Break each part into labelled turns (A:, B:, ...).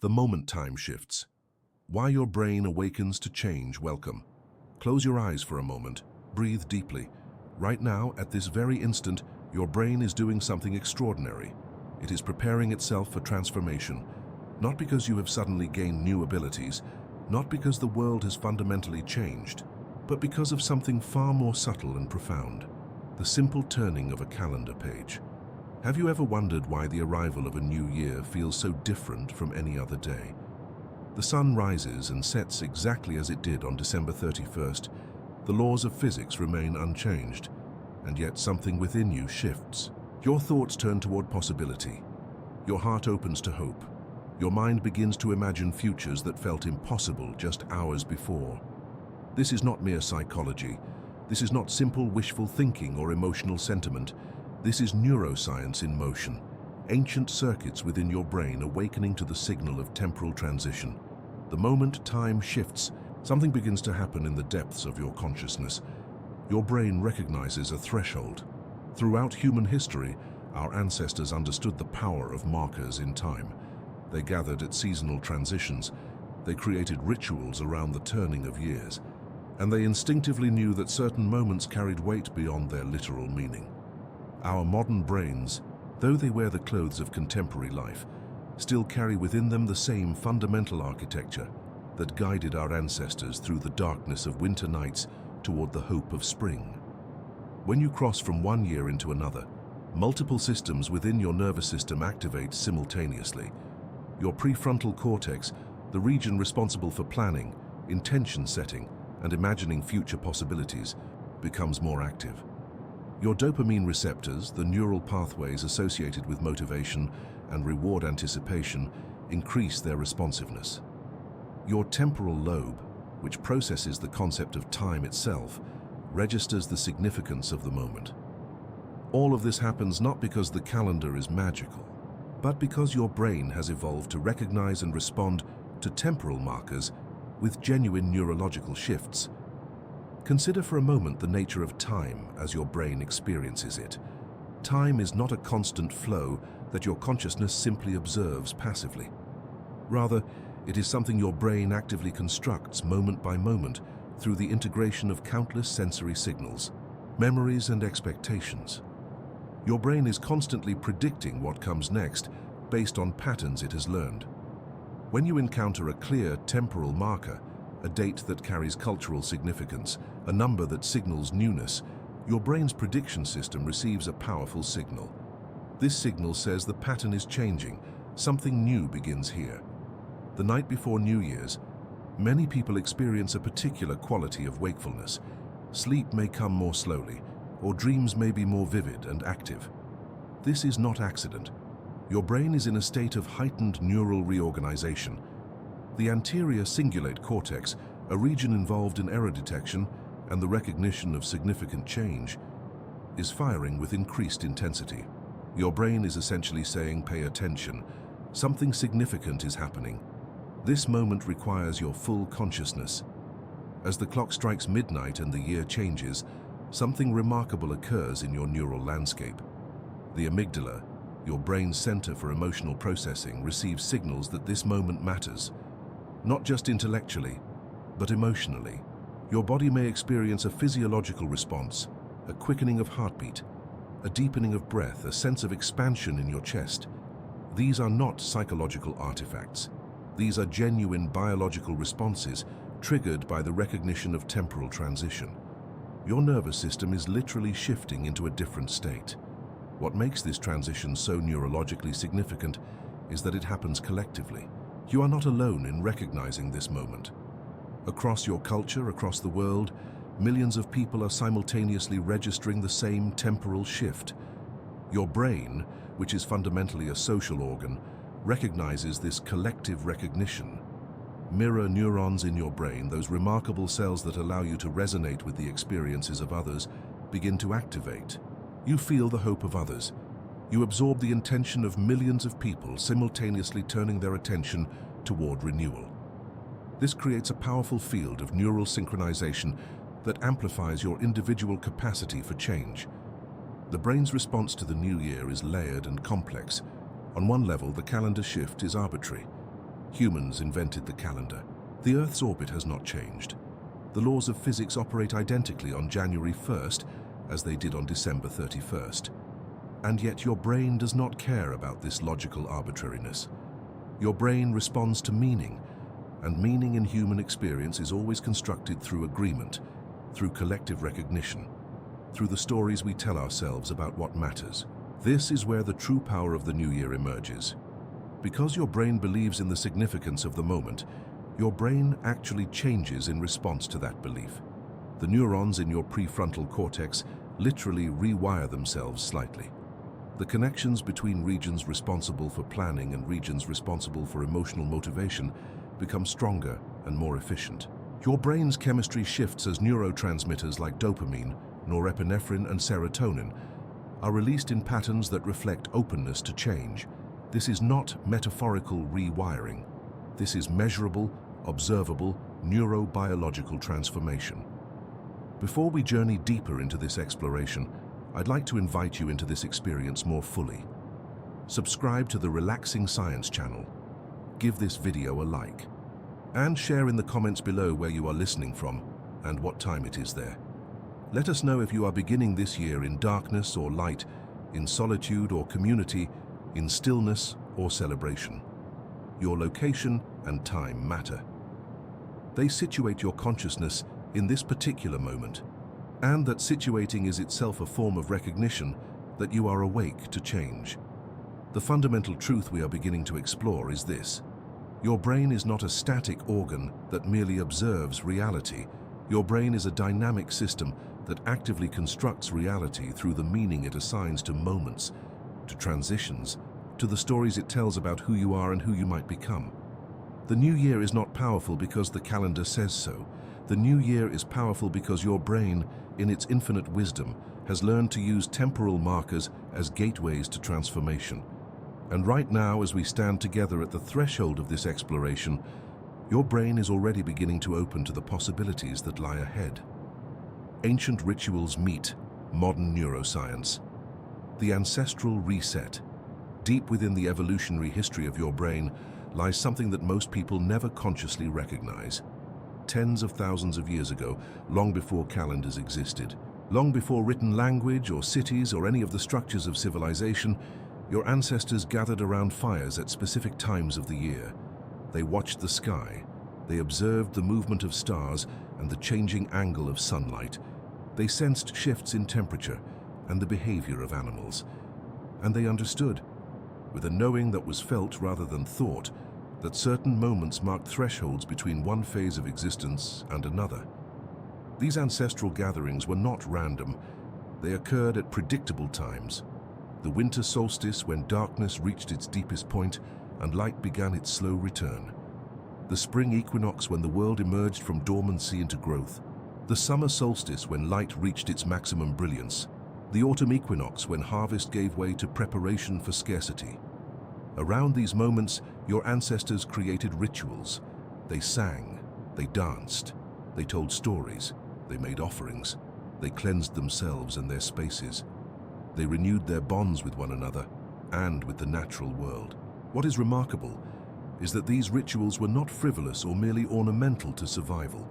A: The moment time shifts. Why your brain awakens to change. Welcome. Close your eyes for a moment. Breathe deeply. Right now, at this very instant, your brain is doing something extraordinary. It is preparing itself for transformation. Not because you have suddenly gained new abilities, not because the world has fundamentally changed, but because of something far more subtle and profound. The simple turning of a calendar page. Have you ever wondered why the arrival of a new year feels so different from any other day? The sun rises and sets exactly as it did on December 31st. The laws of physics remain unchanged, and yet something within you shifts. Your thoughts turn toward possibility. Your heart opens to hope. Your mind begins to imagine futures that felt impossible just hours before. This is not mere psychology. This is not simple wishful thinking or emotional sentiment. This is neuroscience in motion. Ancient circuits within your brain awakening to the signal of temporal transition. The moment time shifts, something begins to happen in the depths of your consciousness. Your brain recognizes a threshold. Throughout human history, our ancestors understood the power of markers in time. They gathered at seasonal transitions. They created rituals around the turning of years. And they instinctively knew that certain moments carried weight beyond their literal meaning. Our modern brains, though they wear the clothes of contemporary life, still carry within them the same fundamental architecture that guided our ancestors through the darkness of winter nights toward the hope of spring. When you cross from one year into another, multiple systems within your nervous system activate simultaneously. Your prefrontal cortex, the region responsible for planning, intention setting, and imagining future possibilities, becomes more active. Your dopamine receptors, the neural pathways associated with motivation and reward anticipation, increase their responsiveness. Your temporal lobe, which processes the concept of time itself, registers the significance of the moment. All of this happens not because the calendar is magical, but because your brain has evolved to recognize and respond to temporal markers with genuine neurological shifts. Consider for a moment the nature of time as your brain experiences it. Time is not a constant flow that your consciousness simply observes passively. Rather, it is something your brain actively constructs moment by moment through the integration of countless sensory signals, memories, and expectations. Your brain is constantly predicting what comes next based on patterns it has learned. When you encounter a clear temporal marker, a date that carries cultural significance, a number that signals newness, your brain's prediction system receives a powerful signal. This signal says the pattern is changing, something new begins here. The night before New Year's, many people experience a particular quality of wakefulness. Sleep may come more slowly, or dreams may be more vivid and active. This is not accident. Your brain is in a state of heightened neural reorganization. The anterior cingulate cortex, a region involved in error detection and the recognition of significant change, is firing with increased intensity. Your brain is essentially saying, pay attention. Something significant is happening. This moment requires your full consciousness. As the clock strikes midnight and the year changes, something remarkable occurs in your neural landscape. The amygdala, your brain's center for emotional processing, receives signals that this moment matters. Not just intellectually, but emotionally. Your body may experience a physiological response, a quickening of heartbeat, a deepening of breath, a sense of expansion in your chest. These are not psychological artifacts. These are genuine biological responses triggered by the recognition of temporal transition. Your nervous system is literally shifting into a different state. What makes this transition so neurologically significant is that it happens collectively. You are not alone in recognizing this moment. Across your culture, across the world, millions of people are simultaneously registering the same temporal shift. Your brain, which is fundamentally a social organ, recognizes this collective recognition. Mirror neurons in your brain, those remarkable cells that allow you to resonate with the experiences of others, begin to activate. You feel the hope of others. You absorb the intention of millions of people simultaneously turning their attention toward renewal. This creates a powerful field of neural synchronization that amplifies your individual capacity for change. The brain's response to the new year is layered and complex. On one level, the calendar shift is arbitrary. Humans invented the calendar. The Earth's orbit has not changed. The laws of physics operate identically on January 1st as they did on December 31st. And yet your brain does not care about this logical arbitrariness. Your brain responds to meaning, and meaning in human experience is always constructed through agreement, through collective recognition, through the stories we tell ourselves about what matters. This is where the true power of the new year emerges. Because your brain believes in the significance of the moment, your brain actually changes in response to that belief. The neurons in your prefrontal cortex literally rewire themselves slightly. The connections between regions responsible for planning and regions responsible for emotional motivation become stronger and more efficient. Your brain's chemistry shifts as neurotransmitters like dopamine, norepinephrine, and serotonin are released in patterns that reflect openness to change. This is not metaphorical rewiring. This is measurable, observable, neurobiological transformation. Before we journey deeper into this exploration, I'd like to invite you into this experience more fully. Subscribe to the Relaxing Science channel, give this video a like, and share in the comments below where you are listening from and what time it is there. Let us know if you are beginning this year in darkness or light, in solitude or community, in stillness or celebration. Your location and time matter. They situate your consciousness in this particular moment, and that situating is itself a form of recognition that you are awake to change. The fundamental truth we are beginning to explore is this: your brain is not a static organ that merely observes reality. Your brain is a dynamic system that actively constructs reality through the meaning it assigns to moments, to transitions, to the stories it tells about who you are and who you might become. The new year is not powerful because the calendar says so. The new year is powerful because your brain, in its infinite wisdom, has learned to use temporal markers as gateways to transformation. And right now, as we stand together at the threshold of this exploration, your brain is already beginning to open to the possibilities that lie ahead. Ancient rituals meet modern neuroscience. The ancestral reset. Deep within the evolutionary history of your brain lies something that most people never consciously recognize. Tens of thousands of years ago, long before calendars existed, long before written language or cities or any of the structures of civilization, your ancestors gathered around fires at specific times of the year. They watched the sky. They observed the movement of stars and the changing angle of sunlight. They sensed shifts in temperature and the behavior of animals. And they understood, with a knowing that was felt rather than thought, that certain moments marked thresholds between one phase of existence and another. These ancestral gatherings were not random. They occurred at predictable times. The winter solstice, when darkness reached its deepest point and light began its slow return. The spring equinox, when the world emerged from dormancy into growth. The summer solstice, when light reached its maximum brilliance. The autumn equinox, when harvest gave way to preparation for scarcity. Around these moments, your ancestors created rituals. They sang, they danced, they told stories, they made offerings, they cleansed themselves and their spaces. They renewed their bonds with one another and with the natural world. What is remarkable is that these rituals were not frivolous or merely ornamental to survival.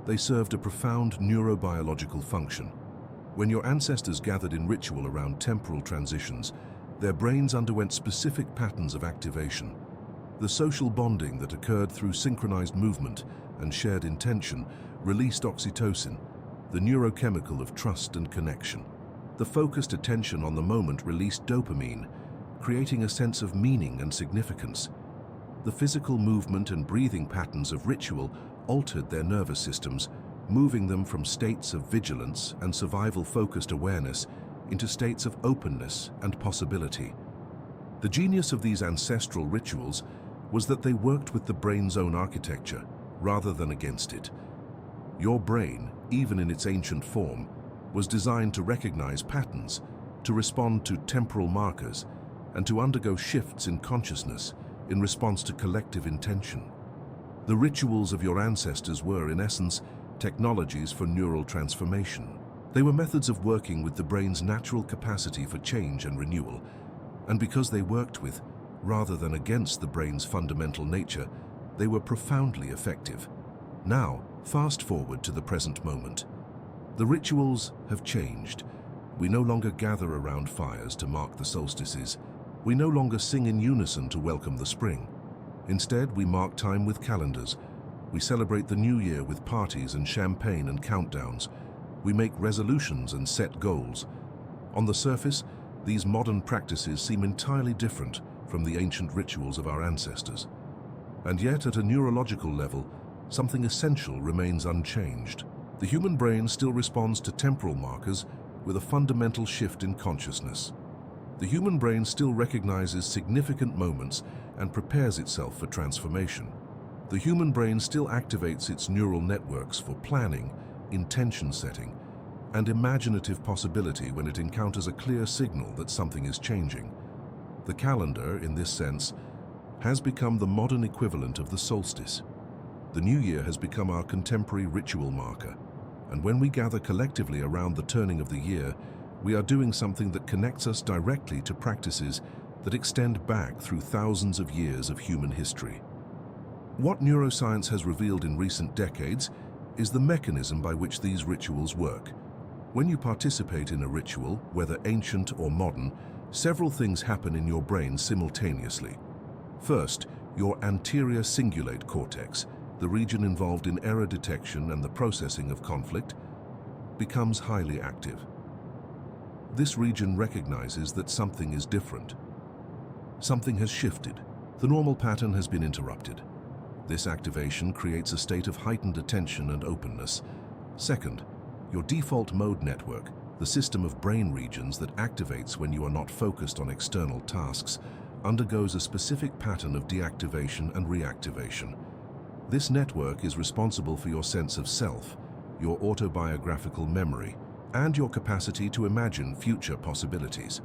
A: They served a profound neurobiological function. When your ancestors gathered in ritual around temporal transitions, their brains underwent specific patterns of activation. The social bonding that occurred through synchronized movement and shared intention released oxytocin, the neurochemical of trust and connection. The focused attention on the moment released dopamine, creating a sense of meaning and significance. The physical movement and breathing patterns of ritual altered their nervous systems, moving them from states of vigilance and survival-focused awareness into states of openness and possibility. The genius of these ancestral rituals was that they worked with the brain's own architecture, rather than against it. Your brain, even in its ancient form, was designed to recognize patterns, to respond to temporal markers, and to undergo shifts in consciousness in response to collective intention. The rituals of your ancestors were, in essence, technologies for neural transformation. They were methods of working with the brain's natural capacity for change and renewal, and because they worked with rather than against the brain's fundamental nature, they were profoundly effective. Now, fast forward to the present moment. The rituals have changed. We no longer gather around fires to mark the solstices. We no longer sing in unison to welcome the spring. Instead, we mark time with calendars. We celebrate the new year with parties and champagne and countdowns. We make resolutions and set goals. On the surface, these modern practices seem entirely different from the ancient rituals of our ancestors. And yet, at a neurological level, something essential remains unchanged. The human brain still responds to temporal markers with a fundamental shift in consciousness. The human brain still recognizes significant moments and prepares itself for transformation. The human brain still activates its neural networks for planning, intention setting, and imaginative possibility when it encounters a clear signal that something is changing. The calendar, in this sense, has become the modern equivalent of the solstice. The new year has become our contemporary ritual marker, and when we gather collectively around the turning of the year, we are doing something that connects us directly to practices that extend back through thousands of years of human history. What neuroscience has revealed in recent decades is the mechanism by which these rituals work. When you participate in a ritual, whether ancient or modern, several things happen in your brain simultaneously. First, your anterior cingulate cortex, the region involved in error detection and the processing of conflict, becomes highly active. This region recognizes that something is different. Something has shifted. The normal pattern has been interrupted. This activation creates a state of heightened attention and openness. Second, your default mode network, the system of brain regions that activates when you are not focused on external tasks, undergoes a specific pattern of deactivation and reactivation. This network is responsible for your sense of self, your autobiographical memory, and your capacity to imagine future possibilities.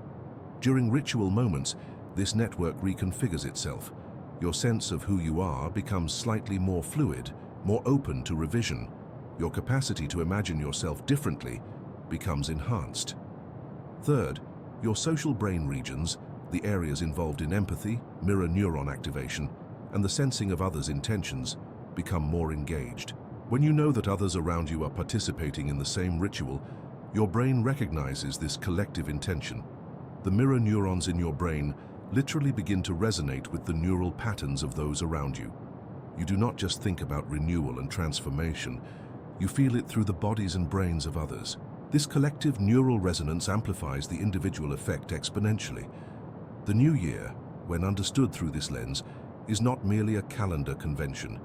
A: During ritual moments, this network reconfigures itself. Your sense of who you are becomes slightly more fluid, more open to revision. Your capacity to imagine yourself differently becomes enhanced. Third, your social brain regions, the areas involved in empathy, mirror neuron activation, and the sensing of others' intentions, become more engaged. When you know that others around you are participating in the same ritual, your brain recognizes this collective intention. The mirror neurons in your brain literally begin to resonate with the neural patterns of those around you. You do not just think about renewal and transformation, you feel it through the bodies and brains of others. This collective neural resonance amplifies the individual effect exponentially. The new year, when understood through this lens, is not merely a calendar convention.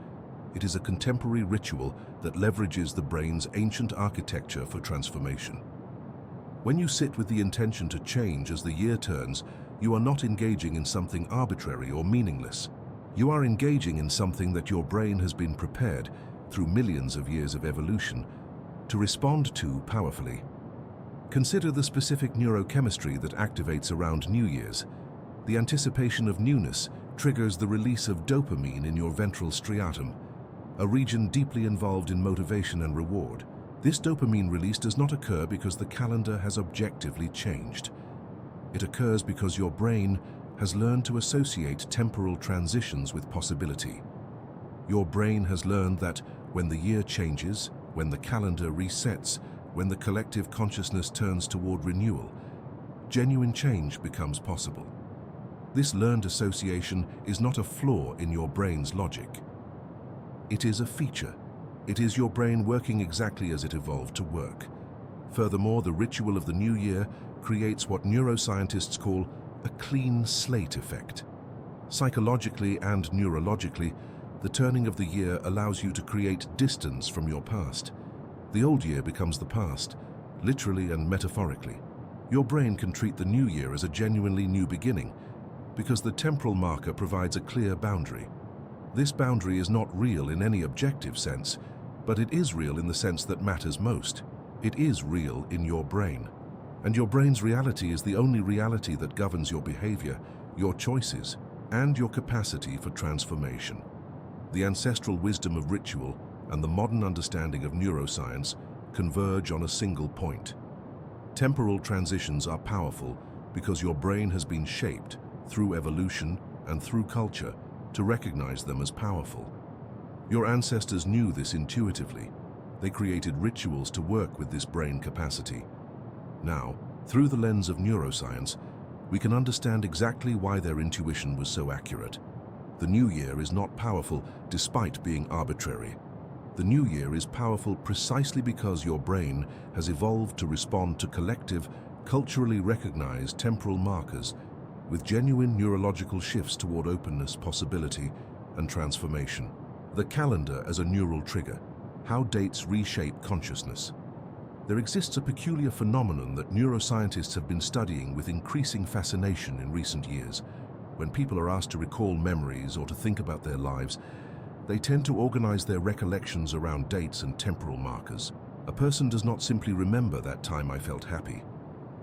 A: It is a contemporary ritual that leverages the brain's ancient architecture for transformation. When you sit with the intention to change as the year turns, you are not engaging in something arbitrary or meaningless. You are engaging in something that your brain has been prepared, through millions of years of evolution, to respond to powerfully. Consider the specific neurochemistry that activates around New Year's. The anticipation of newness triggers the release of dopamine in your ventral striatum, a region deeply involved in motivation and reward. This dopamine release does not occur because the calendar has objectively changed. It occurs because your brain has learned to associate temporal transitions with possibility. Your brain has learned that when the year changes, when the calendar resets, when the collective consciousness turns toward renewal, genuine change becomes possible. This learned association is not a flaw in your brain's logic. It is a feature. It is your brain working exactly as it evolved to work. Furthermore, the ritual of the new year creates what neuroscientists call a clean slate effect. Psychologically and neurologically, the turning of the year allows you to create distance from your past. The old year becomes the past, literally and metaphorically. Your brain can treat the new year as a genuinely new beginning, because the temporal marker provides a clear boundary. This boundary is not real in any objective sense, but it is real in the sense that matters most. It is real in your brain. And your brain's reality is the only reality that governs your behavior, your choices, and your capacity for transformation. The ancestral wisdom of ritual and the modern understanding of neuroscience converge on a single point. Temporal transitions are powerful because your brain has been shaped, through evolution, and through culture to recognize them as powerful. Your ancestors knew this intuitively. They created rituals to work with this brain capacity. Now, through the lens of neuroscience, we can understand exactly why their intuition was so accurate. The new year is not powerful despite being arbitrary. The new year is powerful precisely because your brain has evolved to respond to collective, culturally recognized temporal markers with genuine neurological shifts toward openness, possibility, and transformation. The calendar as a neural trigger. How dates reshape consciousness. There exists a peculiar phenomenon that neuroscientists have been studying with increasing fascination in recent years. When people are asked to recall memories or to think about their lives, they tend to organize their recollections around dates and temporal markers. A person does not simply remember that time I felt happy.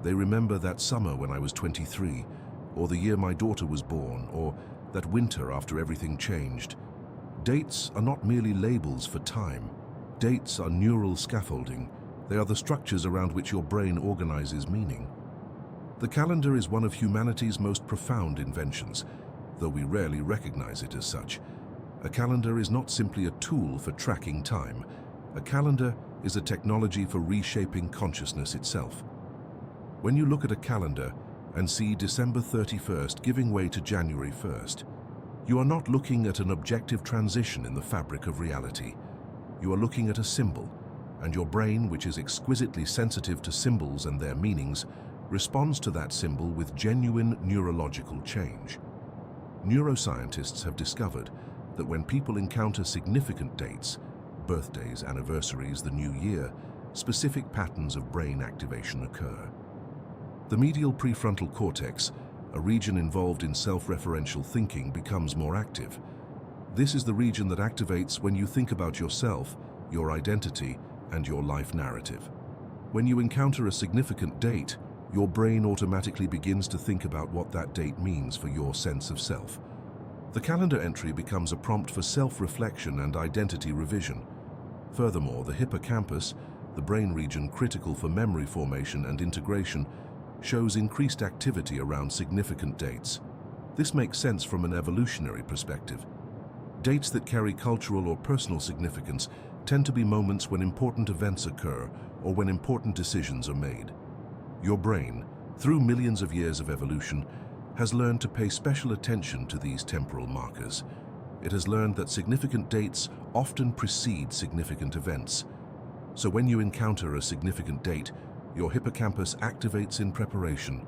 A: They remember that summer when I was 23, or the year my daughter was born, or that winter after everything changed. Dates are not merely labels for time. Dates are neural scaffolding. They are the structures around which your brain organizes meaning. The calendar is one of humanity's most profound inventions, though we rarely recognize it as such. A calendar is not simply a tool for tracking time. A calendar is a technology for reshaping consciousness itself. When you look at a calendar and see December 31st giving way to January 1st, you are not looking at an objective transition in the fabric of reality. You are looking at a symbol, and your brain, which is exquisitely sensitive to symbols and their meanings, responds to that symbol with genuine neurological change. Neuroscientists have discovered that when people encounter significant dates, birthdays, anniversaries, the new year, specific patterns of brain activation occur. The medial prefrontal cortex, a region involved in self-referential thinking, becomes more active. This is the region that activates when you think about yourself, your identity, and your life narrative. When you encounter a significant date, your brain automatically begins to think about what that date means for your sense of self. The calendar entry becomes a prompt for self-reflection and identity revision. Furthermore, the hippocampus, the brain region critical for memory formation and integration, shows increased activity around significant dates. This makes sense from an evolutionary perspective. Dates that carry cultural or personal significance tend to be moments when important events occur or when important decisions are made. Your brain, through millions of years of evolution, has learned to pay special attention to these temporal markers. It has learned that significant dates often precede significant events. So when you encounter a significant date, your hippocampus activates in preparation,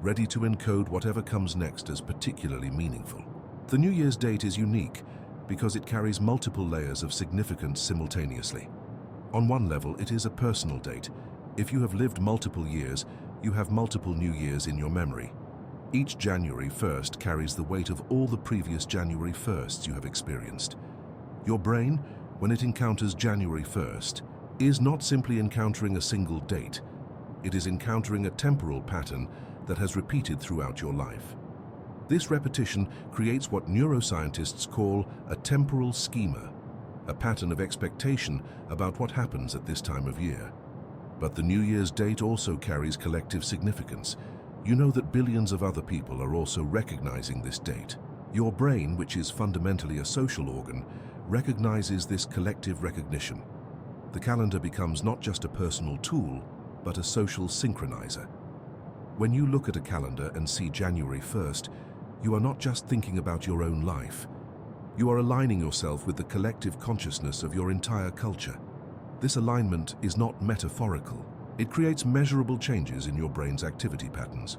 A: ready to encode whatever comes next as particularly meaningful. The New Year's date is unique because it carries multiple layers of significance simultaneously. On one level, it is a personal date. If you have lived multiple years, you have multiple New Years in your memory. Each January 1st carries the weight of all the previous January 1sts you have experienced. Your brain, when it encounters January 1st, is not simply encountering a single date. It is encountering a temporal pattern that has repeated throughout your life. This repetition creates what neuroscientists call a temporal schema, a pattern of expectation about what happens at this time of year. But the New Year's date also carries collective significance. You know that billions of other people are also recognizing this date. Your brain, which is fundamentally a social organ, recognizes this collective recognition. The calendar becomes not just a personal tool, but a social synchronizer. When you look at a calendar and see January 1st, you are not just thinking about your own life. You are aligning yourself with the collective consciousness of your entire culture. This alignment is not metaphorical. It creates measurable changes in your brain's activity patterns.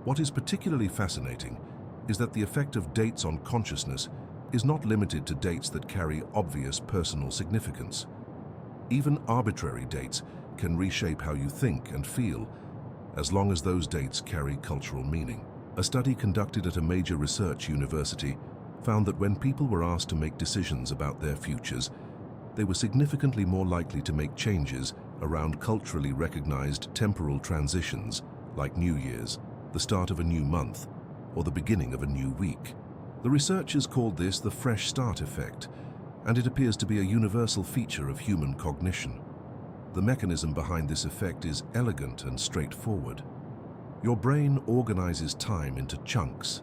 A: What is particularly fascinating is that the effect of dates on consciousness is not limited to dates that carry obvious personal significance. Even arbitrary dates can reshape how you think and feel, as long as those dates carry cultural meaning. A study conducted at a major research university found that when people were asked to make decisions about their futures, they were significantly more likely to make changes around culturally recognized temporal transitions like New Year's, the start of a new month, or the beginning of a new week. The researchers called this the fresh start effect, and it appears to be a universal feature of human cognition. The mechanism behind this effect is elegant and straightforward. Your brain organizes time into chunks.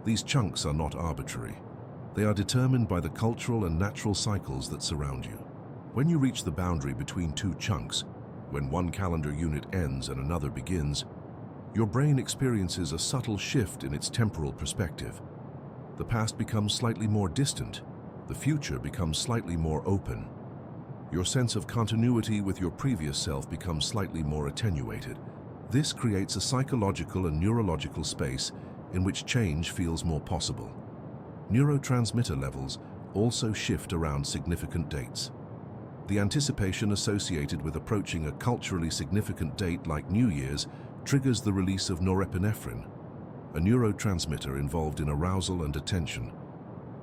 A: These chunks are not arbitrary. They are determined by the cultural and natural cycles that surround you. When you reach the boundary between two chunks, when one calendar unit ends and another begins, your brain experiences a subtle shift in its temporal perspective. The past becomes slightly more distant. The future becomes slightly more open. Your sense of continuity with your previous self becomes slightly more attenuated. This creates a psychological and neurological space in which change feels more possible. Neurotransmitter levels also shift around significant dates. The anticipation associated with approaching a culturally significant date like New Year's triggers the release of norepinephrine, a neurotransmitter involved in arousal and attention.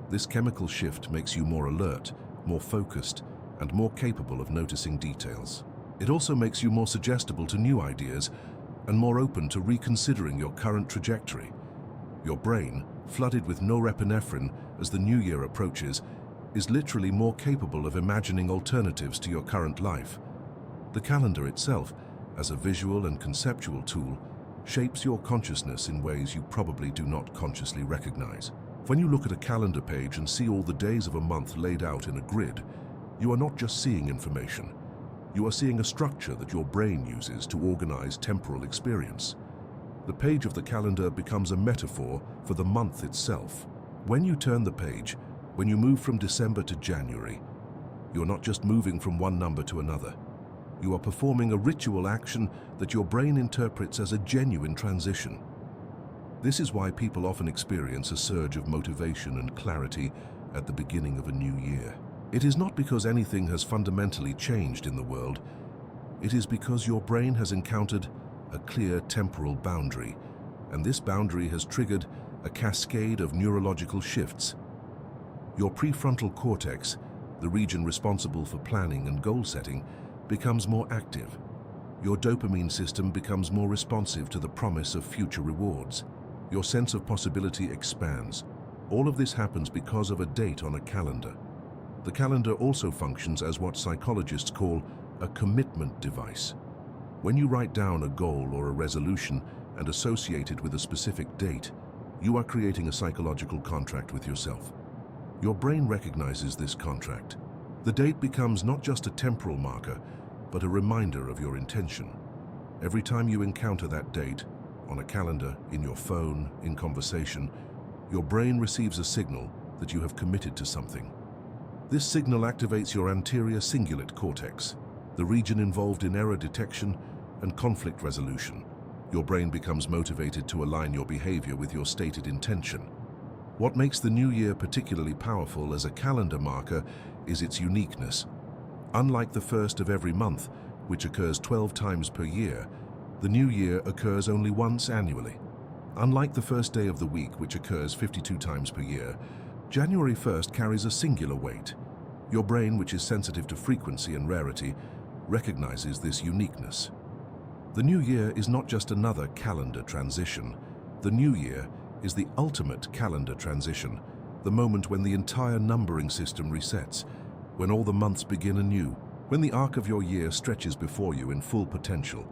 A: This chemical shift makes you more alert, more focused, and more capable of noticing details. It also makes you more suggestible to new ideas and more open to reconsidering your current trajectory. Your brain, flooded with norepinephrine as the new year approaches, is literally more capable of imagining alternatives to your current life. The calendar itself, as a visual and conceptual tool, shapes your consciousness in ways you probably do not consciously recognize. When you look at a calendar page and see all the days of a month laid out in a grid, you are not just seeing information. You are seeing a structure that your brain uses to organize temporal experience. The page of the calendar becomes a metaphor for the month itself. When you turn the page, when you move from December to January, you're not just moving from one number to another. You are performing a ritual action that your brain interprets as a genuine transition. This is why people often experience a surge of motivation and clarity at the beginning of a new year. It is not because anything has fundamentally changed in the world. It is because your brain has encountered a clear temporal boundary, and this boundary has triggered a cascade of neurological shifts. Your prefrontal cortex, the region responsible for planning and goal setting, becomes more active. Your dopamine system becomes more responsive to the promise of future rewards. Your sense of possibility expands. All of this happens because of a date on a calendar. The calendar also functions as what psychologists call a commitment device. When you write down a goal or a resolution and associate it with a specific date, you are creating a psychological contract with yourself. Your brain recognizes this contract. The date becomes not just a temporal marker, but a reminder of your intention. Every time you encounter that date, on a calendar, in your phone, in conversation, your brain receives a signal that you have committed to something. This signal activates your anterior cingulate cortex, the region involved in error detection and conflict resolution. Your brain becomes motivated to align your behavior with your stated intention. What makes the new year particularly powerful as a calendar marker is its uniqueness. Unlike the first of every month, which occurs 12 times per year, the new year occurs only once annually. Unlike the first day of the week, which occurs 52 times per year, January 1st carries a singular weight. Your brain, which is sensitive to frequency and rarity, recognizes this uniqueness. The new year is not just another calendar transition. The new year is the ultimate calendar transition, the moment when the entire numbering system resets, when all the months begin anew, when the arc of your year stretches before you in full potential.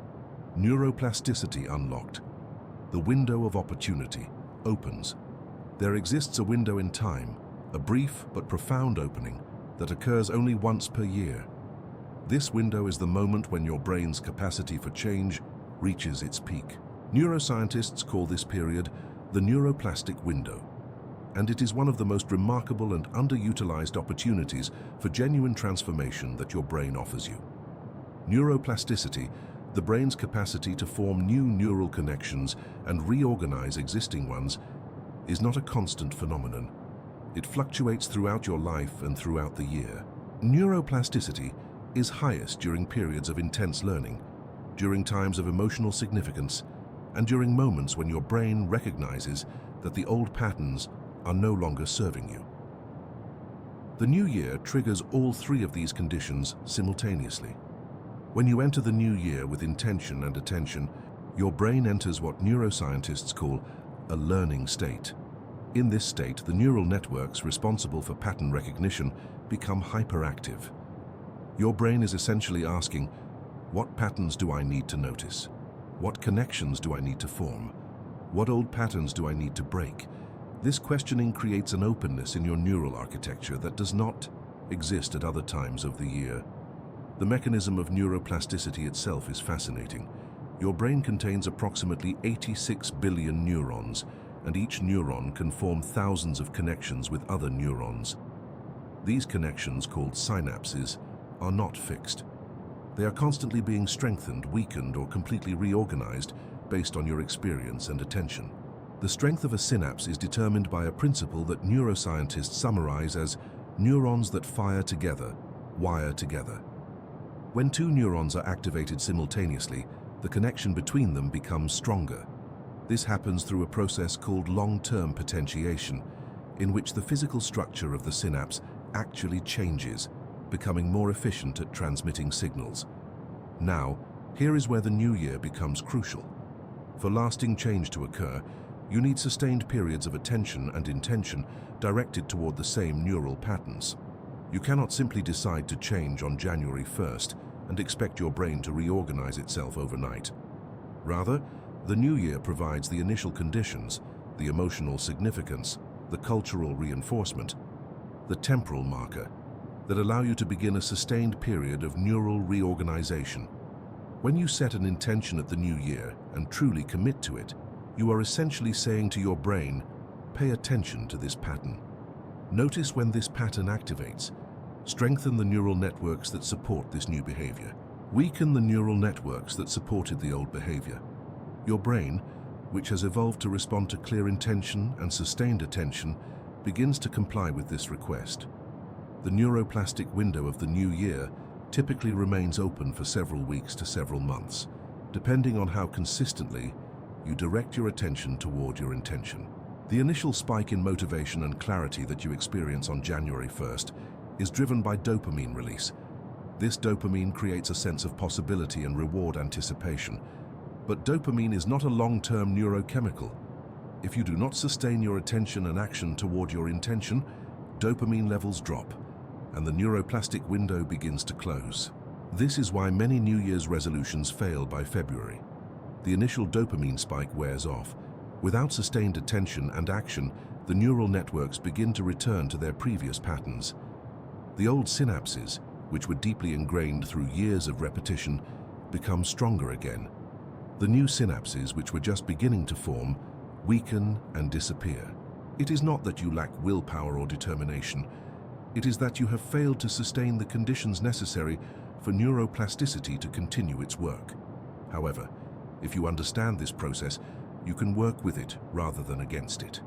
A: Neuroplasticity unlocked. The window of opportunity opens. There exists a window in time, a brief but profound opening that occurs only once per year. This window is the moment when your brain's capacity for change reaches its peak. Neuroscientists call this period the neuroplastic window, and it is one of the most remarkable and underutilized opportunities for genuine transformation that your brain offers you. Neuroplasticity, the brain's capacity to form new neural connections and reorganize existing ones, is not a constant phenomenon. It fluctuates throughout your life and throughout the year. Neuroplasticity is highest during periods of intense learning, during times of emotional significance, and during moments when your brain recognizes that the old patterns are no longer serving you. The new year triggers all three of these conditions simultaneously. When you enter the new year with intention and attention, your brain enters what neuroscientists call a learning state. In this state, the neural networks responsible for pattern recognition become hyperactive. Your brain is essentially asking, what patterns do I need to notice? What connections do I need to form? What old patterns do I need to break? This questioning creates an openness in your neural architecture that does not exist at other times of the year. The mechanism of neuroplasticity itself is fascinating. Your brain contains approximately 86 billion neurons, and each neuron can form thousands of connections with other neurons. These connections, called synapses, are not fixed. They are constantly being strengthened, weakened, or completely reorganized based on your experience and attention. The strength of a synapse is determined by a principle that neuroscientists summarize as neurons that fire together, wire together. When two neurons are activated simultaneously, the connection between them becomes stronger. This happens through a process called long-term potentiation, in which the physical structure of the synapse actually changes, becoming more efficient at transmitting signals. Now, here is where the new year becomes crucial. For lasting change to occur, you need sustained periods of attention and intention directed toward the same neural patterns. You cannot simply decide to change on January 1st and expect your brain to reorganize itself overnight. Rather, the new year provides the initial conditions, the emotional significance, the cultural reinforcement, the temporal marker, that allow you to begin a sustained period of neural reorganization. When you set an intention at the new year and truly commit to it, you are essentially saying to your brain, pay attention to this pattern. Notice when this pattern activates. Strengthen the neural networks that support this new behavior. Weaken the neural networks that supported the old behavior. Your brain, which has evolved to respond to clear intention and sustained attention, begins to comply with this request. The neuroplastic window of the new year typically remains open for several weeks to several months, depending on how consistently you direct your attention toward your intention. The initial spike in motivation and clarity that you experience on January 1st is driven by dopamine release. This dopamine creates a sense of possibility and reward anticipation. But dopamine is not a long-term neurochemical. If you do not sustain your attention and action toward your intention, dopamine levels drop, and the neuroplastic window begins to close. This is why many New Year's resolutions fail by February. The initial dopamine spike wears off. Without sustained attention and action, the neural networks begin to return to their previous patterns. The old synapses, which were deeply ingrained through years of repetition, become stronger again. The new synapses, which were just beginning to form, weaken and disappear. It is not that you lack willpower or determination. It is that you have failed to sustain the conditions necessary for neuroplasticity to continue its work. However, if you understand this process, you can work with it rather than against it.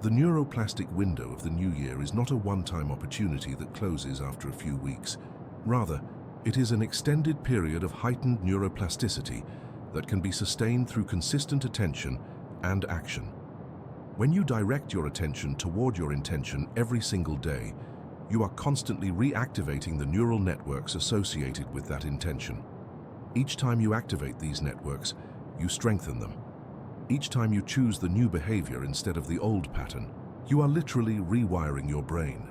A: The neuroplastic window of the new year is not a one-time opportunity that closes after a few weeks. Rather, it is an extended period of heightened neuroplasticity that can be sustained through consistent attention and action. When you direct your attention toward your intention every single day, you are constantly reactivating the neural networks associated with that intention. Each time you activate these networks, you strengthen them. Each time you choose the new behavior instead of the old pattern, you are literally rewiring your brain.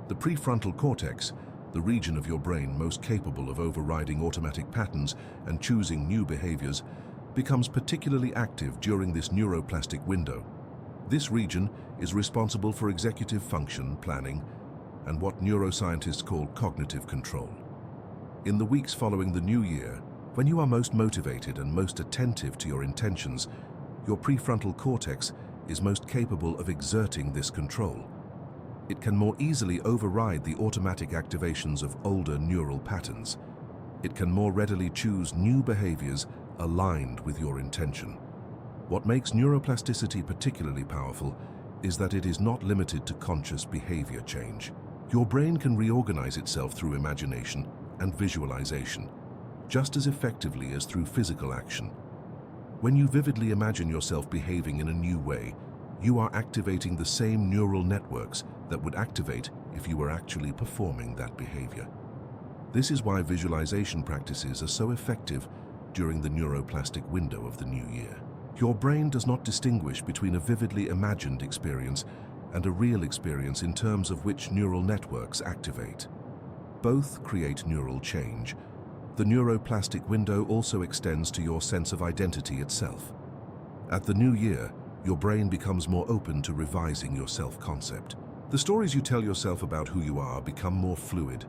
A: The prefrontal cortex, the region of your brain most capable of overriding automatic patterns and choosing new behaviors, becomes particularly active during this neuroplastic window. This region is responsible for executive function, planning, and what neuroscientists call cognitive control. In the weeks following the new year, when you are most motivated and most attentive to your intentions, your prefrontal cortex is most capable of exerting this control. It can more easily override the automatic activations of older neural patterns. It can more readily choose new behaviors aligned with your intention. What makes neuroplasticity particularly powerful is that it is not limited to conscious behavior change. Your brain can reorganize itself through imagination and visualization, just as effectively as through physical action. When you vividly imagine yourself behaving in a new way, you are activating the same neural networks that would activate if you were actually performing that behavior. This is why visualization practices are so effective during the neuroplastic window of the new year. Your brain does not distinguish between a vividly imagined experience and a real experience in terms of which neural networks activate. Both create neural change. The neuroplastic window also extends to your sense of identity itself. At the new year, your brain becomes more open to revising your self-concept. The stories you tell yourself about who you are become more fluid.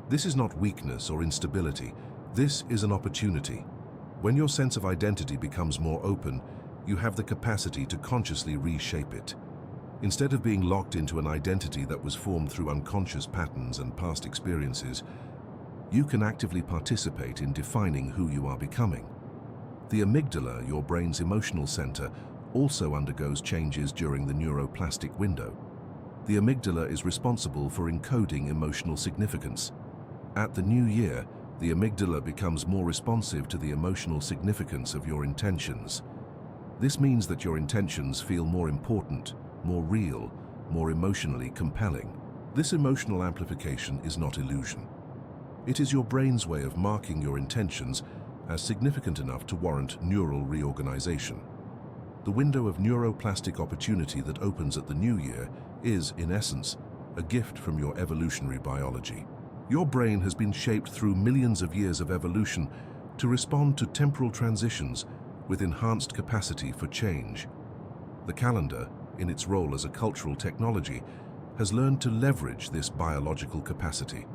A: This is not weakness or instability. This is an opportunity. When your sense of identity becomes more open, you have the capacity to consciously reshape it. Instead of being locked into an identity that was formed through unconscious patterns and past experiences, you can actively participate in defining who you are becoming. The amygdala, your brain's emotional center, also undergoes changes during the neuroplastic window. The amygdala is responsible for encoding emotional significance. At the new year, the amygdala becomes more responsive to the emotional significance of your intentions. This means that your intentions feel more important, more real, more emotionally compelling. This emotional amplification is not illusion. It is your brain's way of marking your intentions as significant enough to warrant neural reorganization. The window of neuroplastic opportunity that opens at the new year is, in essence, a gift from your evolutionary biology. Your brain has been shaped through millions of years of evolution to respond to temporal transitions with enhanced capacity for change. The calendar, in its role as a cultural technology, has learned to leverage this biological capacity.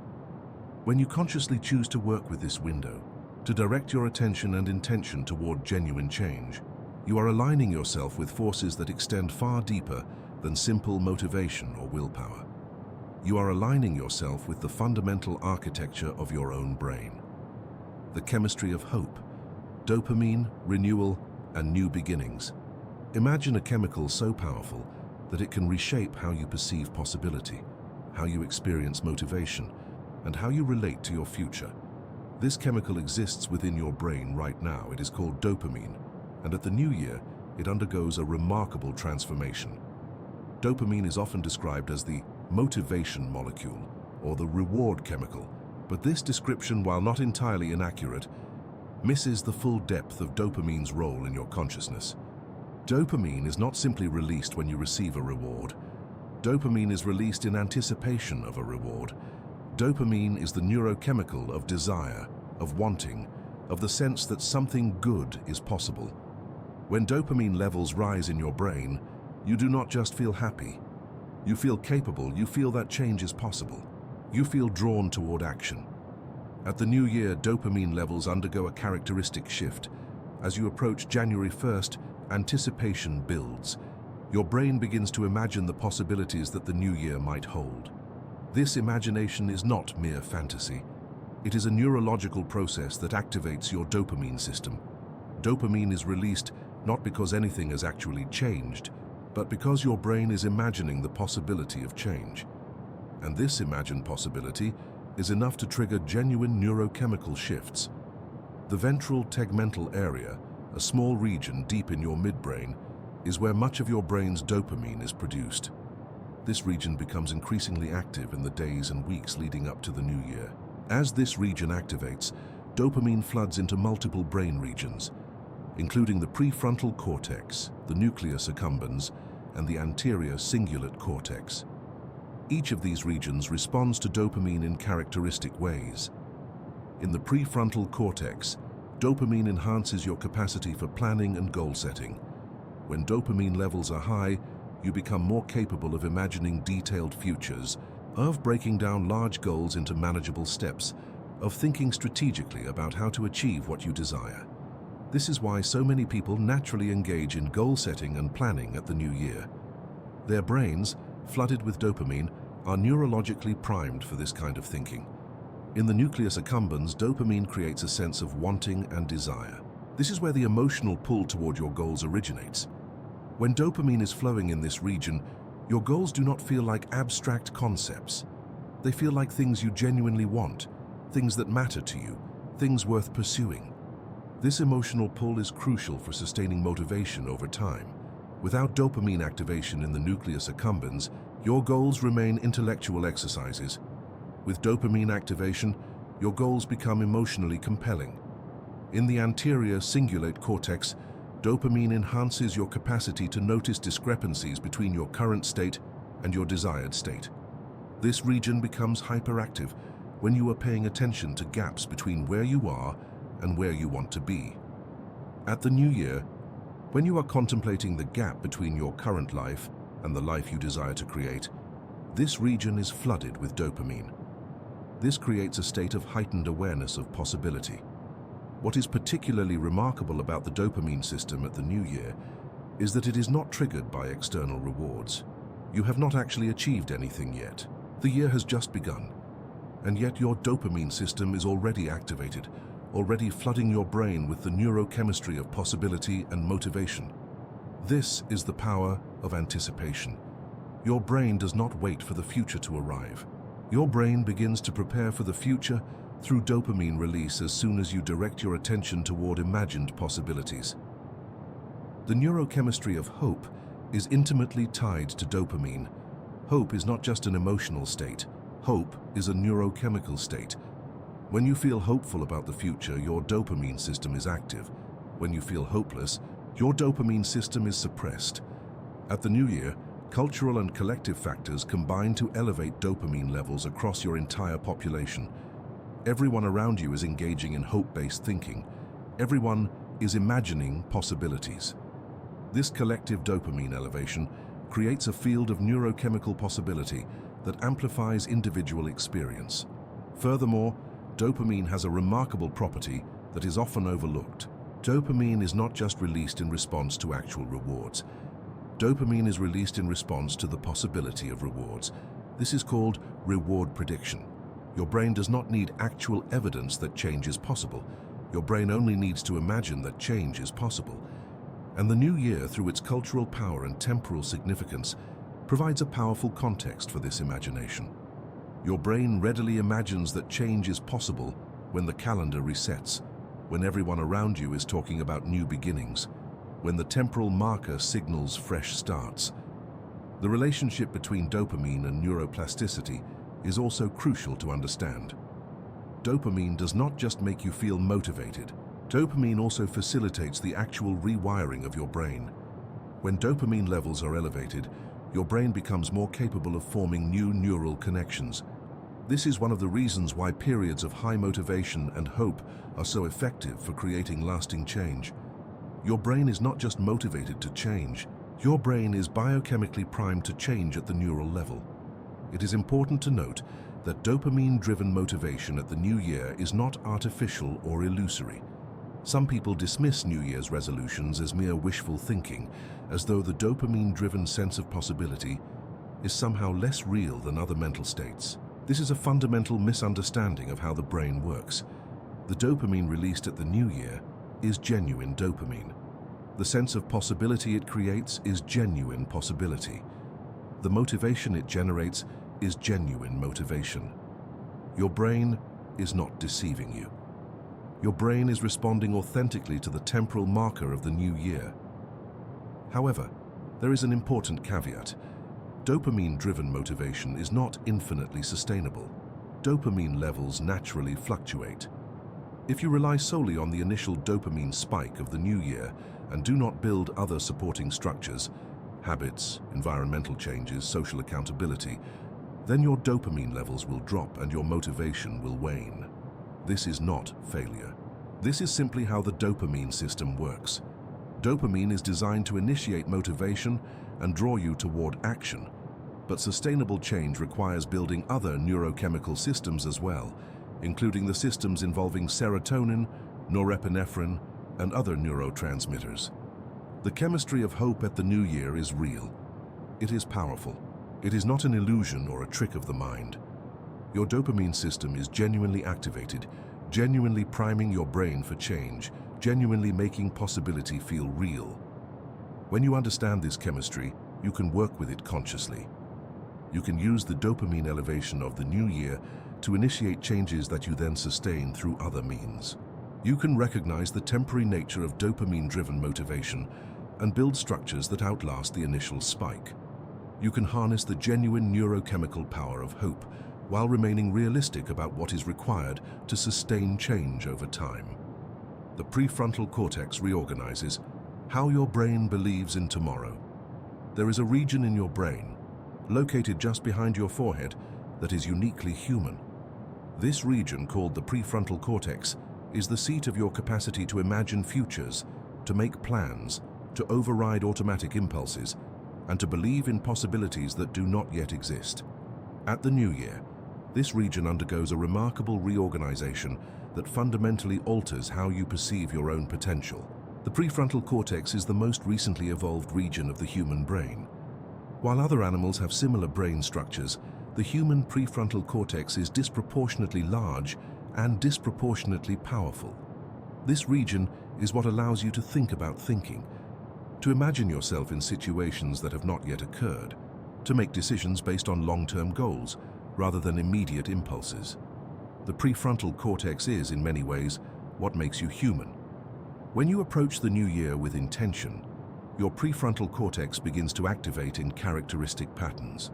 A: When you consciously choose to work with this window, to direct your attention and intention toward genuine change, you are aligning yourself with forces that extend far deeper than simple motivation or willpower. You are aligning yourself with the fundamental architecture of your own brain. The chemistry of hope, dopamine, renewal, and new beginnings. Imagine a chemical so powerful that it can reshape how you perceive possibility, how you experience motivation, and how you relate to your future. This chemical exists within your brain right now. It is called dopamine, and at the new year, it undergoes a remarkable transformation. Dopamine is often described as the motivation molecule or the reward chemical, but this description, while not entirely inaccurate, misses the full depth of dopamine's role in your consciousness. Dopamine is not simply released when you receive a reward. Dopamine is released in anticipation of a reward. Dopamine is the neurochemical of desire, of wanting, of the sense that something good is possible. When dopamine levels rise in your brain, you do not just feel happy. You feel capable, you feel that change is possible. You feel drawn toward action. At the new year, dopamine levels undergo a characteristic shift. As you approach January 1st, anticipation builds. Your brain begins to imagine the possibilities that the new year might hold. This imagination is not mere fantasy. It is a neurological process that activates your dopamine system. Dopamine is released not because anything has actually changed, but because your brain is imagining the possibility of change. And this imagined possibility is enough to trigger genuine neurochemical shifts. The ventral tegmental area, a small region deep in your midbrain, is where much of your brain's dopamine is produced. This region becomes increasingly active in the days and weeks leading up to the new year. As this region activates, dopamine floods into multiple brain regions, including the prefrontal cortex, the nucleus accumbens, and the anterior cingulate cortex. Each of these regions responds to dopamine in characteristic ways. In the prefrontal cortex, dopamine enhances your capacity for planning and goal setting. When dopamine levels are high, you become more capable of imagining detailed futures, of breaking down large goals into manageable steps, of thinking strategically about how to achieve what you desire. This is why so many people naturally engage in goal setting and planning at the new year. Their brains, flooded with dopamine, are neurologically primed for this kind of thinking. In the nucleus accumbens, dopamine creates a sense of wanting and desire. This is where the emotional pull toward your goals originates. When dopamine is flowing in this region, your goals do not feel like abstract concepts. They feel like things you genuinely want, things that matter to you, things worth pursuing. This emotional pull is crucial for sustaining motivation over time. Without dopamine activation in the nucleus accumbens, your goals remain intellectual exercises. With dopamine activation, your goals become emotionally compelling. In the anterior cingulate cortex, dopamine enhances your capacity to notice discrepancies between your current state and your desired state. This region becomes hyperactive when you are paying attention to gaps between where you are and where you want to be. At the new year, When you are contemplating the gap between your current life and the life you desire to create, this region is flooded with dopamine. This creates a state of heightened awareness of possibility. What is particularly remarkable about the dopamine system at the new year is that it is not triggered by external rewards. You have not actually achieved anything yet. The year has just begun, and yet your dopamine system is already activated, already flooding your brain with the neurochemistry of possibility and motivation. This is the power of anticipation. Your brain does not wait for the future to arrive. Your brain begins to prepare for the future through dopamine release as soon as you direct your attention toward imagined possibilities. The neurochemistry of hope is intimately tied to dopamine. Hope is not just an emotional state. Hope is a neurochemical state. When you feel hopeful about the future, your dopamine system is active. When you feel hopeless, your dopamine system is suppressed. At the new year, cultural and collective factors combine to elevate dopamine levels across your entire population. Everyone around you is engaging in hope-based thinking. Everyone is imagining possibilities. This collective dopamine elevation creates a field of neurochemical possibility that amplifies individual experience. Furthermore, dopamine has a remarkable property that is often overlooked. Dopamine is not just released in response to actual rewards. Dopamine is released in response to the possibility of rewards. This is called reward prediction. Your brain does not need actual evidence that change is possible. Your brain only needs to imagine that change is possible. And the new year, through its cultural power and temporal significance, provides a powerful context for this imagination. Your brain readily imagines that change is possible when the calendar resets, when everyone around you is talking about new beginnings, when the temporal marker signals fresh starts. The relationship between dopamine and neuroplasticity is also crucial to understand. Dopamine does not just make you feel motivated. Dopamine also facilitates the actual rewiring of your brain. When dopamine levels are elevated, your brain becomes more capable of forming new neural connections. This is one of the reasons why periods of high motivation and hope are so effective for creating lasting change. Your brain is not just motivated to change. Your brain is biochemically primed to change at the neural level. It is important to note that dopamine-driven motivation at the new year is not artificial or illusory. Some people dismiss New Year's resolutions as mere wishful thinking, as though the dopamine-driven sense of possibility is somehow less real than other mental states. This is a fundamental misunderstanding of how the brain works. The dopamine released at the new year is genuine dopamine. The sense of possibility it creates is genuine possibility. The motivation it generates is genuine motivation. Your brain is not deceiving you. Your brain is responding authentically to the temporal marker of the new year. However, there is an important caveat. Dopamine-driven motivation is not infinitely sustainable. Dopamine levels naturally fluctuate. If you rely solely on the initial dopamine spike of the new year and do not build other supporting structures, habits, environmental changes, social accountability, then your dopamine levels will drop and your motivation will wane. This is not failure. This is simply how the dopamine system works. Dopamine is designed to initiate motivation and draw you toward action, but sustainable change requires building other neurochemical systems as well, including the systems involving serotonin, norepinephrine, and other neurotransmitters. The chemistry of hope at the new year is real. It is powerful. It is not an illusion or a trick of the mind. Your dopamine system is genuinely activated, genuinely priming your brain for change, genuinely making possibility feel real. When you understand this chemistry, you can work with it consciously. You can use the dopamine elevation of the new year to initiate changes that you then sustain through other means. You can recognize the temporary nature of dopamine-driven motivation and build structures that outlast the initial spike. You can harness the genuine neurochemical power of hope while remaining realistic about what is required to sustain change over time. The prefrontal cortex reorganizes how your brain believes in tomorrow. There is a region in your brain, located just behind your forehead, that is uniquely human. This region, called the prefrontal cortex, is the seat of your capacity to imagine futures, to make plans, to override automatic impulses, and to believe in possibilities that do not yet exist. At the new year, this region undergoes a remarkable reorganization that fundamentally alters how you perceive your own potential. The prefrontal cortex is the most recently evolved region of the human brain. While other animals have similar brain structures, the human prefrontal cortex is disproportionately large and disproportionately powerful. This region is what allows you to think about thinking, to imagine yourself in situations that have not yet occurred, to make decisions based on long-term goals rather than immediate impulses. The prefrontal cortex is, in many ways, what makes you human. When you approach the new year with intention, your prefrontal cortex begins to activate in characteristic patterns.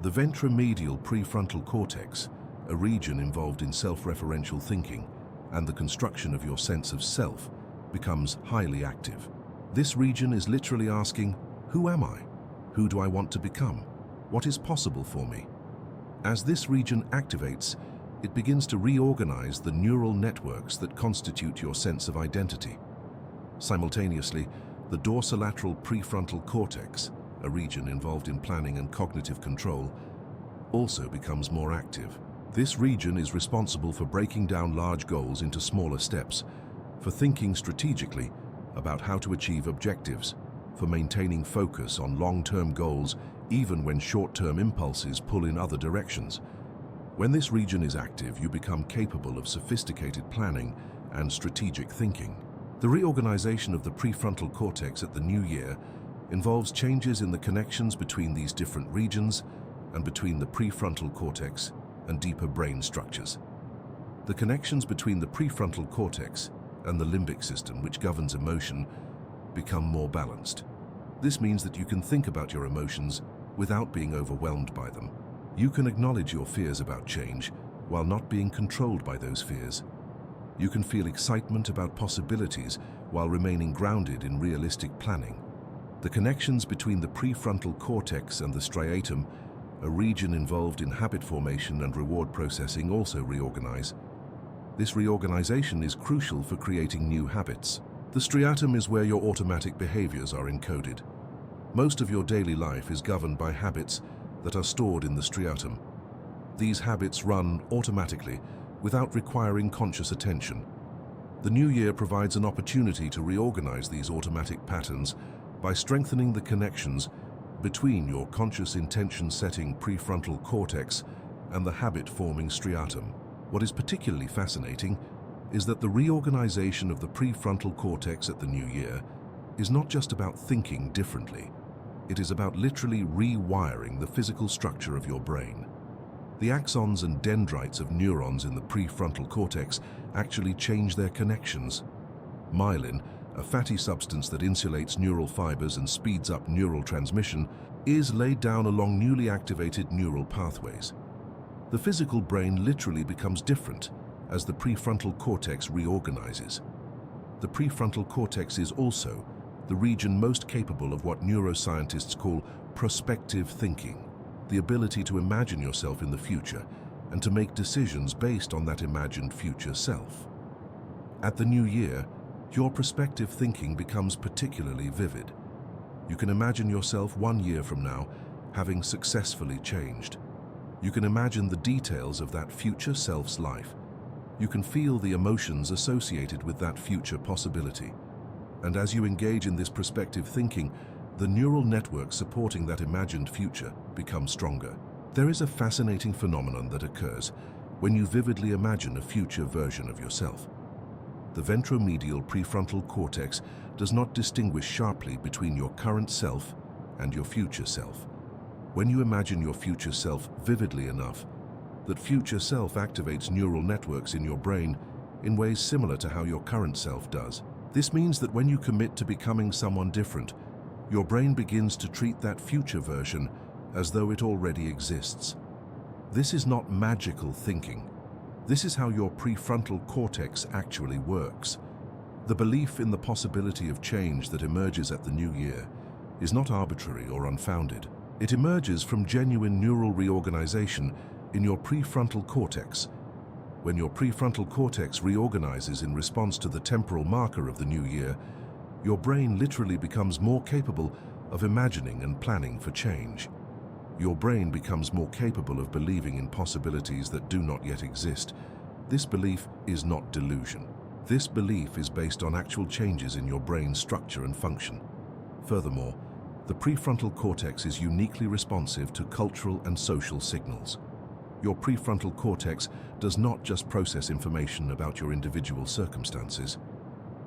A: The ventromedial prefrontal cortex, a region involved in self-referential thinking and the construction of your sense of self, becomes highly active. This region is literally asking, who am I? Who do I want to become? What is possible for me? As this region activates, it begins to reorganize the neural networks that constitute your sense of identity. Simultaneously, the dorsolateral prefrontal cortex, a region involved in planning and cognitive control, also becomes more active. This region is responsible for breaking down large goals into smaller steps, for thinking strategically about how to achieve objectives, for maintaining focus on long-term goals even when short-term impulses pull in other directions. When this region is active, you become capable of sophisticated planning and strategic thinking. The reorganization of the prefrontal cortex at the new year involves changes in the connections between these different regions and between the prefrontal cortex and deeper brain structures. The connections between the prefrontal cortex and the limbic system, which governs emotion, become more balanced. This means that you can think about your emotions without being overwhelmed by them. You can acknowledge your fears about change while not being controlled by those fears. You can feel excitement about possibilities while remaining grounded in realistic planning. The connections between the prefrontal cortex and the striatum, a region involved in habit formation and reward processing, also reorganize. This reorganization is crucial for creating new habits. The striatum is where your automatic behaviors are encoded. Most of your daily life is governed by habits that are stored in the striatum. These habits run automatically without requiring conscious attention. The new year provides an opportunity to reorganize these automatic patterns by strengthening the connections between your conscious intention-setting prefrontal cortex and the habit-forming striatum. What is particularly fascinating is that the reorganization of the prefrontal cortex at the new year is not just about thinking differently. It is about literally rewiring the physical structure of your brain. The axons and dendrites of neurons in the prefrontal cortex actually change their connections. Myelin, a fatty substance that insulates neural fibers and speeds up neural transmission, is laid down along newly activated neural pathways. The physical brain literally becomes different as the prefrontal cortex reorganizes. The prefrontal cortex is also the region most capable of what neuroscientists call prospective thinking, the ability to imagine yourself in the future and to make decisions based on that imagined future self. At the new year, your prospective thinking becomes particularly vivid. You can imagine yourself 1 year from now having successfully changed. You can imagine the details of that future self's life. You can feel the emotions associated with that future possibility. And as you engage in this prospective thinking, the neural network supporting that imagined future becomes stronger. There is a fascinating phenomenon that occurs when you vividly imagine a future version of yourself. The ventromedial prefrontal cortex does not distinguish sharply between your current self and your future self. When you imagine your future self vividly enough, that future self activates neural networks in your brain in ways similar to how your current self does. This means that when you commit to becoming someone different, your brain begins to treat that future version as though it already exists. This is not magical thinking. This is how your prefrontal cortex actually works. The belief in the possibility of change that emerges at the new year is not arbitrary or unfounded. It emerges from genuine neural reorganization in your prefrontal cortex. When your prefrontal cortex reorganizes in response to the temporal marker of the new year, Your brain literally becomes more capable of imagining and planning for change. Your brain becomes more capable of believing in possibilities that do not yet exist. This belief is not delusion. This belief is based on actual changes in your brain's structure and function. Furthermore, the prefrontal cortex is uniquely responsive to cultural and social signals. Your prefrontal cortex does not just process information about your individual circumstances.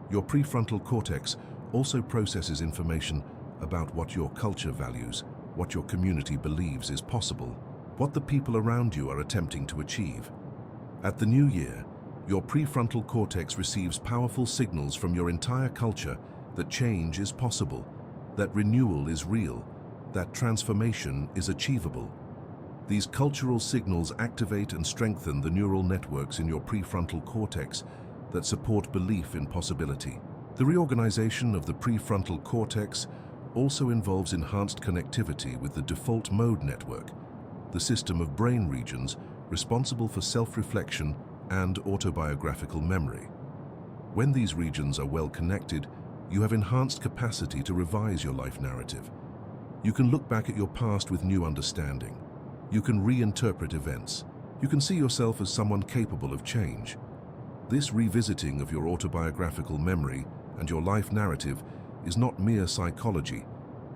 A: Your prefrontal cortex also processes information about what your culture values, what your community believes is possible, what the people around you are attempting to achieve. At the new year, your prefrontal cortex receives powerful signals from your entire culture that change is possible, that renewal is real, that transformation is achievable. These cultural signals activate and strengthen the neural networks in your prefrontal cortex that support belief in possibility. The reorganization of the prefrontal cortex also involves enhanced connectivity with the default mode network, the system of brain regions responsible for self-reflection and autobiographical memory. When these regions are well connected, you have enhanced capacity to revise your life narrative. You can look back at your past with new understanding. You can reinterpret events. You can see yourself as someone capable of change. This revisiting of your autobiographical memory and your life narrative is not mere psychology.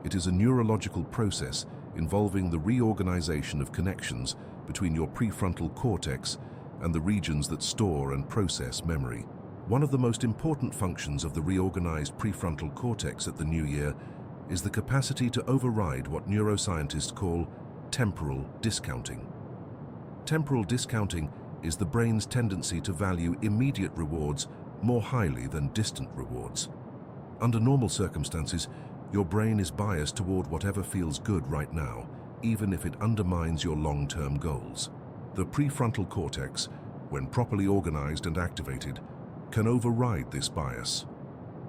A: It is a neurological process involving the reorganization of connections between your prefrontal cortex and the regions that store and process memory. One of the most important functions of the reorganized prefrontal cortex at the new year is the capacity to override what neuroscientists call temporal discounting. Temporal discounting is the brain's tendency to value immediate rewards more highly than distant rewards. Under normal circumstances, your brain is biased toward whatever feels good right now, even if it undermines your long-term goals. The prefrontal cortex, when properly organized and activated, can override this bias.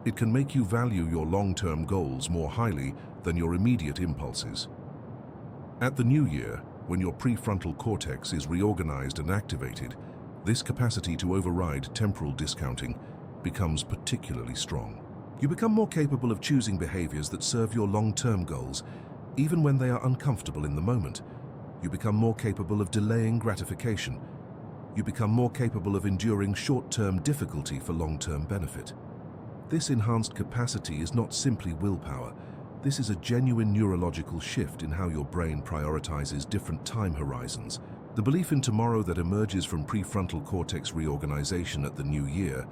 A: It can make you value your long-term goals more highly than your immediate impulses. At the new year, when your prefrontal cortex is reorganized and activated, this capacity to override temporal discounting becomes particularly strong. You become more capable of choosing behaviors that serve your long-term goals, even when they are uncomfortable in the moment. You become more capable of delaying gratification. You become more capable of enduring short-term difficulty for long-term benefit. This enhanced capacity is not simply willpower. This is a genuine neurological shift in how your brain prioritizes different time horizons. The belief in tomorrow that emerges from prefrontal cortex reorganization at the new year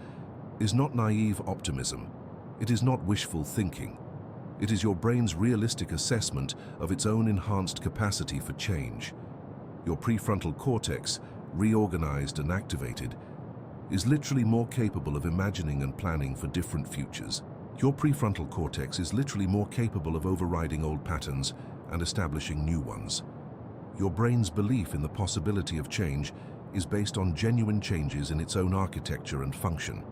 A: is not naive optimism. It is not wishful thinking. It is your brain's realistic assessment of its own enhanced capacity for change. Your prefrontal cortex, reorganized and activated, is literally more capable of imagining and planning for different futures. Your prefrontal cortex is literally more capable of overriding old patterns and establishing new ones. Your brain's belief in the possibility of change is based on genuine changes in its own architecture and function.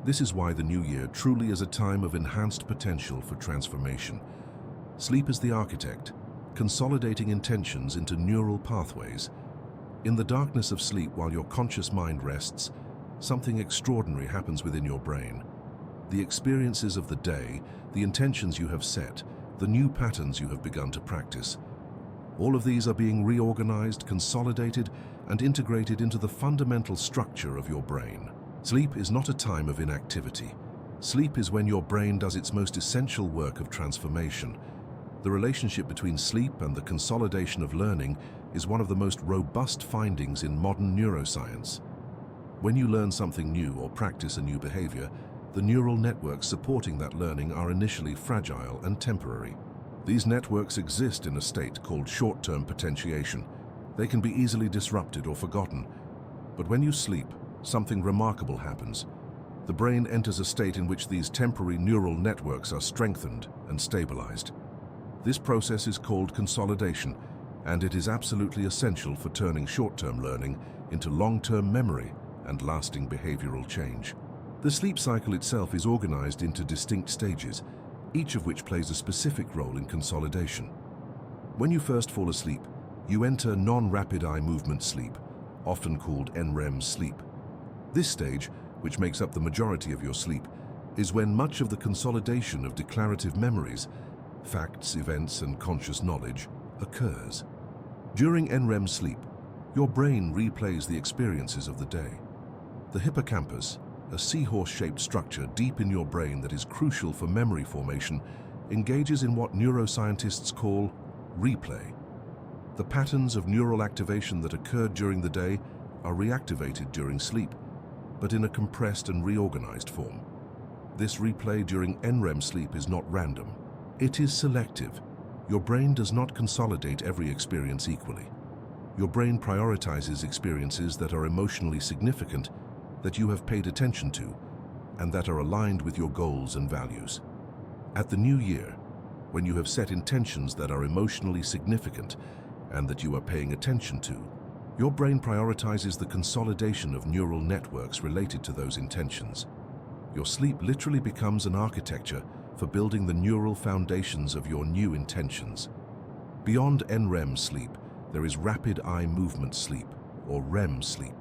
A: This is why the new year truly is a time of enhanced potential for transformation. Sleep is the architect, consolidating intentions into neural pathways. In the darkness of sleep, while your conscious mind rests, something extraordinary happens within your brain. The experiences of the day, the intentions you have set, the new patterns you have begun to practice. All of these are being reorganized, consolidated, and integrated into the fundamental structure of your brain. Sleep is not a time of inactivity. Sleep is when your brain does its most essential work of transformation. The relationship between sleep and the consolidation of learning is one of the most robust findings in modern neuroscience. When you learn something new or practice a new behavior, the neural networks supporting that learning are initially fragile and temporary. These networks exist in a state called short-term potentiation. They can be easily disrupted or forgotten. But when you sleep, something remarkable happens. The brain enters a state in which these temporary neural networks are strengthened and stabilized. This process is called consolidation, and it is absolutely essential for turning short-term learning into long-term memory and lasting behavioral change. The sleep cycle itself is organized into distinct stages, each of which plays a specific role in consolidation. When you first fall asleep, you enter non-rapid eye movement sleep, often called NREM sleep. This stage, which makes up the majority of your sleep, is when much of the consolidation of declarative memories, facts, events, and conscious knowledge occurs. During NREM sleep, your brain replays the experiences of the day. The hippocampus, a seahorse-shaped structure deep in your brain that is crucial for memory formation, engages in what neuroscientists call replay. The patterns of neural activation that occurred during the day are reactivated during sleep, but in a compressed and reorganized form. This replay during NREM sleep is not random. It is selective. Your brain does not consolidate every experience equally. Your brain prioritizes experiences that are emotionally significant, that you have paid attention to, and that are aligned with your goals and values. At the new year, when you have set intentions that are emotionally significant and that you are paying attention to, your brain prioritizes the consolidation of neural networks related to those intentions. Your sleep literally becomes an architecture for building the neural foundations of your new intentions. Beyond NREM sleep, there is rapid eye movement sleep, or REM sleep.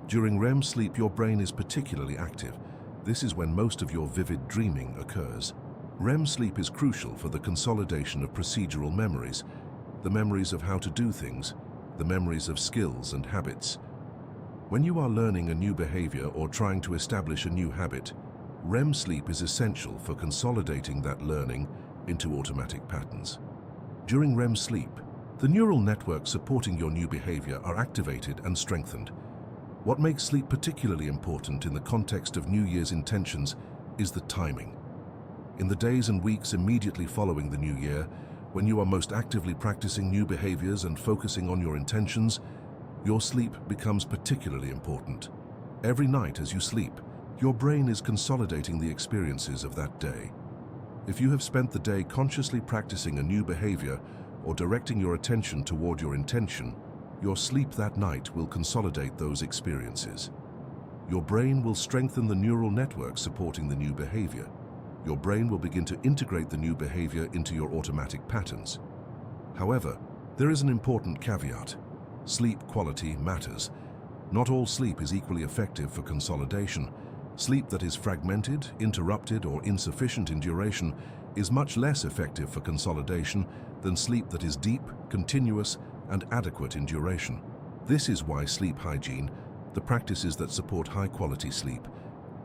A: During REM sleep, your brain is particularly active. This is when most of your vivid dreaming occurs. REM sleep is crucial for the consolidation of procedural memories, the memories of how to do things, the memories of skills and habits. When you are learning a new behavior or trying to establish a new habit, REM sleep is essential for consolidating that learning into automatic patterns. During REM sleep, the neural networks supporting your new behavior are activated and strengthened. What makes sleep particularly important in the context of New Year's intentions is the timing. In the days and weeks immediately following the new year, when you are most actively practicing new behaviors and focusing on your intentions, your sleep becomes particularly important. Every night as you sleep, your brain is consolidating the experiences of that day. If you have spent the day consciously practicing a new behavior or directing your attention toward your intention, your sleep that night will consolidate those experiences. Your brain will strengthen the neural network supporting the new behavior. Your brain will begin to integrate the new behavior into your automatic patterns. However, there is an important caveat. Sleep quality matters. Not all sleep is equally effective for consolidation. Sleep that is fragmented, interrupted, or insufficient in duration is much less effective for consolidation than sleep that is deep, continuous, and adequate in duration. This is why sleep hygiene, the practices that support high-quality sleep,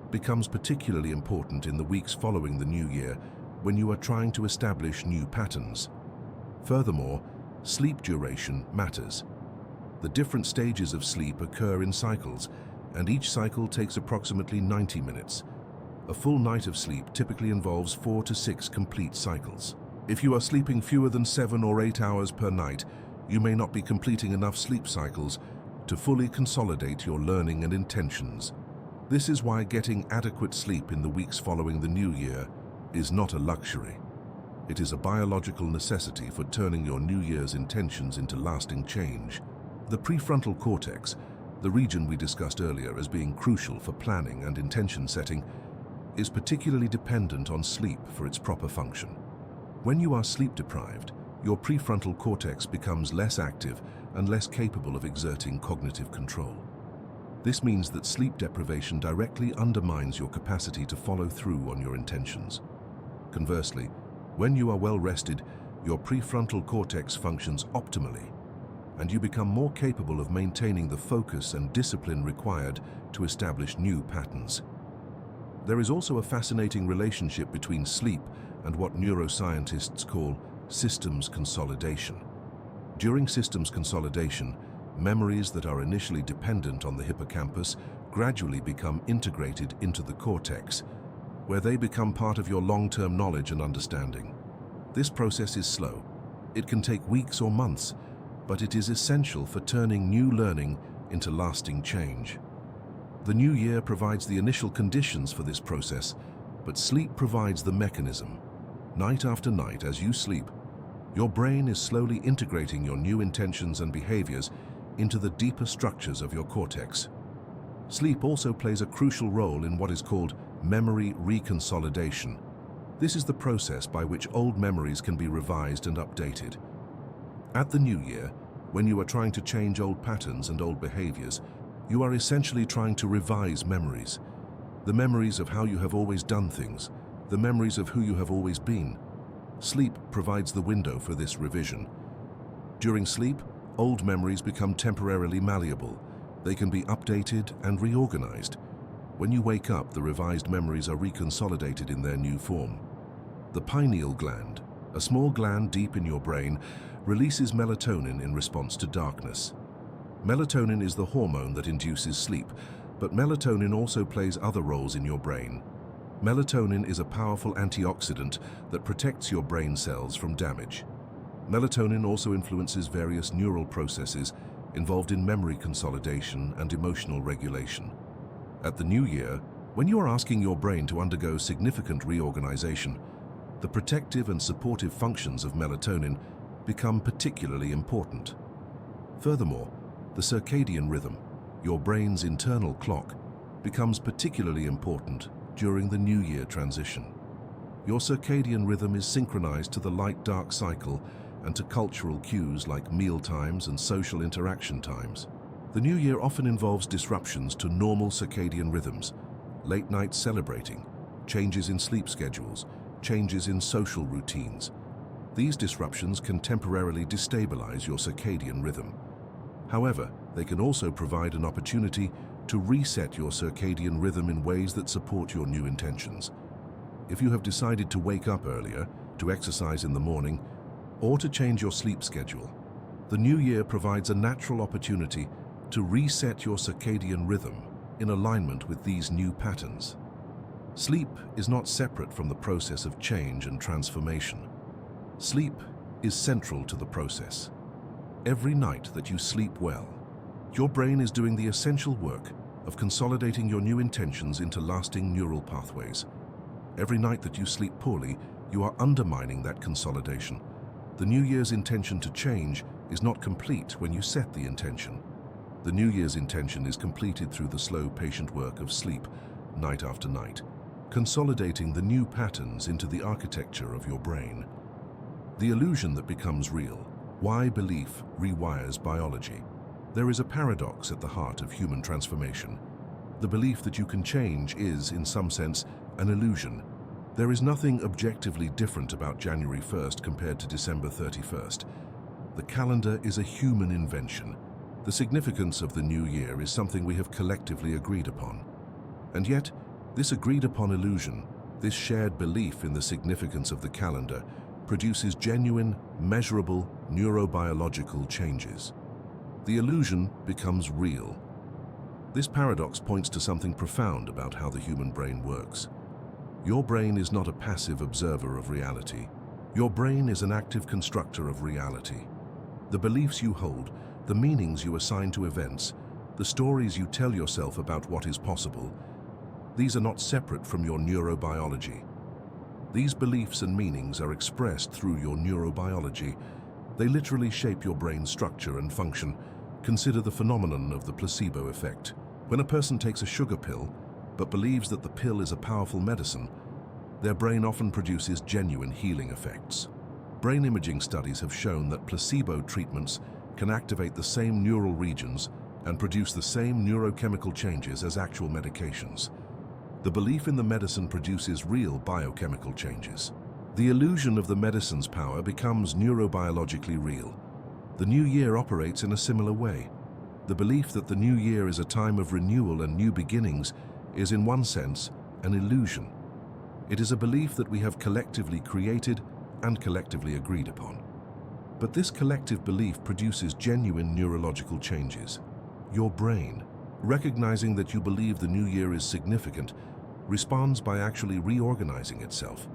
A: becomes particularly important in the weeks following the new year when you are trying to establish new patterns. Furthermore, sleep duration matters. The different stages of sleep occur in cycles, and each cycle takes approximately 90 minutes. A full night of sleep typically involves 4 to 6 complete cycles. If you are sleeping fewer than 7 or 8 hours per night, you may not be completing enough sleep cycles to fully consolidate your learning and intentions. This is why getting adequate sleep in the weeks following the new year is not a luxury. It is a biological necessity for turning your New Year's intentions into lasting change. The prefrontal cortex, the region we discussed earlier as being crucial for planning and intention setting, is particularly dependent on sleep for its proper function. When you are sleep deprived, your prefrontal cortex becomes less active and less capable of exerting cognitive control. This means that sleep deprivation directly undermines your capacity to follow through on your intentions. Conversely, when you are well rested, your prefrontal cortex functions optimally, and you become more capable of maintaining the focus and discipline required to establish new patterns. There is also a fascinating relationship between sleep and what neuroscientists call systems consolidation. During systems consolidation, memories that are initially dependent on the hippocampus gradually become integrated into the cortex, where they become part of your long-term knowledge and understanding. This process is slow. It can take weeks or months, but it is essential for turning new learning into lasting change. The new year provides the initial conditions for this process, but sleep provides the mechanism. Night after night, as you sleep, your brain is slowly integrating your new intentions and behaviors into the deeper structures of your cortex. Sleep also plays a crucial role in what is called memory reconsolidation. This is the process by which old memories can be revised and updated. At the new year, when you are trying to change old patterns and old behaviors, you are essentially trying to revise memories. the memories of how you have always done things, the memories of who you have always been. Sleep provides the window for this revision. During sleep, old memories become temporarily malleable. They can be updated and reorganized. When you wake up, the revised memories are reconsolidated in their new form. The pineal gland, a small gland deep in your brain, releases melatonin in response to darkness. Melatonin is the hormone that induces sleep, but melatonin also plays other roles in your brain. Melatonin is a powerful antioxidant that protects your brain cells from damage. Melatonin also influences various neural processes involved in memory consolidation and emotional regulation. At the new year, when you are asking your brain to undergo significant reorganization, the protective and supportive functions of melatonin become particularly important. Furthermore, the circadian rhythm, your brain's internal clock, becomes particularly important during the New Year transition. Your circadian rhythm is synchronized to the light-dark cycle and to cultural cues like meal times and social interaction times. The New Year often involves disruptions to normal circadian rhythms, late nights celebrating, changes in sleep schedules, changes in social routines. These disruptions can temporarily destabilize your circadian rhythm. However, they can also provide an opportunity to reset your circadian rhythm in ways that support your new intentions. If you have decided to wake up earlier, to exercise in the morning, or to change your sleep schedule, the New Year provides a natural opportunity to reset your circadian rhythm in alignment with these new patterns. Sleep is not separate from the process of change and transformation. Sleep is central to the process. Every night that you sleep well, your brain is doing the essential work of consolidating your new intentions into lasting neural pathways. Every night that you sleep poorly, you are undermining that consolidation. The New Year's intention to change is not complete when you set the intention. The New Year's intention is completed through the slow, patient work of sleep, night after night, consolidating the new patterns into the architecture of your brain. The illusion that becomes real. Why belief rewires biology. There is a paradox at the heart of human transformation. The belief that you can change is, in some sense, an illusion. There is nothing objectively different about January 1st compared to December 31st. The calendar is a human invention. The significance of the new year is something we have collectively agreed upon. And yet, this agreed-upon illusion, this shared belief in the significance of the calendar, produces genuine, measurable, neurobiological changes. The illusion becomes real. This paradox points to something profound about how the human brain works. Your brain is not a passive observer of reality. Your brain is an active constructor of reality. The beliefs you hold, the meanings you assign to events, the stories you tell yourself about what is possible, these are not separate from your neurobiology. These beliefs and meanings are expressed through your neurobiology. They literally shape your brain's structure and function. Consider the phenomenon of the placebo effect. When a person takes a sugar pill, but believes that the pill is a powerful medicine, their brain often produces genuine healing effects. Brain imaging studies have shown that placebo treatments can activate the same neural regions and produce the same neurochemical changes as actual medications. The belief in the medicine produces real biochemical changes. The illusion of the medicine's power becomes neurobiologically real. The new year operates in a similar way. The belief that the new year is a time of renewal and new beginnings is, in one sense, an illusion. It is a belief that we have collectively created and collectively agreed upon. But this collective belief produces genuine neurological changes. Your brain, recognizing that you believe the new year is significant, responds by actually reorganizing itself.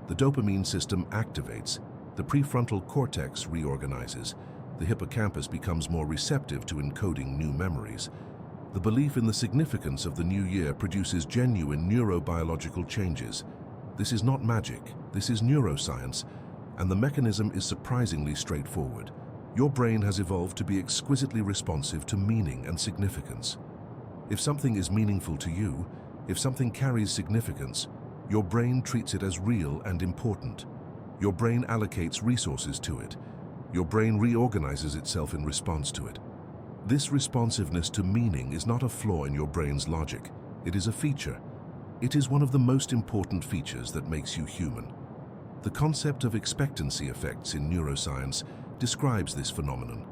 A: The dopamine system activates, the prefrontal cortex reorganizes, the hippocampus becomes more receptive to encoding new memories. The belief in the significance of the new year produces genuine neurobiological changes. This is not magic, this is neuroscience, and the mechanism is surprisingly straightforward. Your brain has evolved to be exquisitely responsive to meaning and significance. If something is meaningful to you, if something carries significance, your brain treats it as real and important. Your brain allocates resources to it. Your brain reorganizes itself in response to it. This responsiveness to meaning is not a flaw in your brain's logic. It is a feature. It is one of the most important features that makes you human. The concept of expectancy effects in neuroscience describes this phenomenon.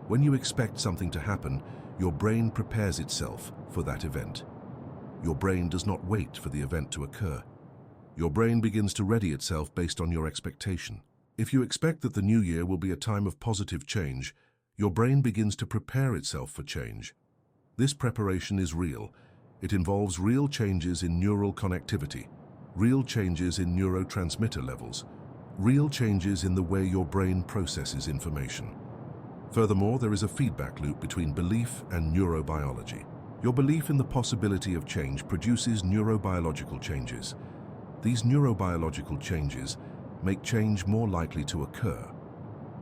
A: When you expect something to happen, your brain prepares itself for that event. Your brain does not wait for the event to occur. Your brain begins to ready itself based on your expectation. If you expect that the new year will be a time of positive change, your brain begins to prepare itself for change. This preparation is real. It involves real changes in neural connectivity, real changes in neurotransmitter levels, real changes in the way your brain processes information. Furthermore, there is a feedback loop between belief and neurobiology. Your belief in the possibility of change produces neurobiological changes. These neurobiological changes make change more likely to occur.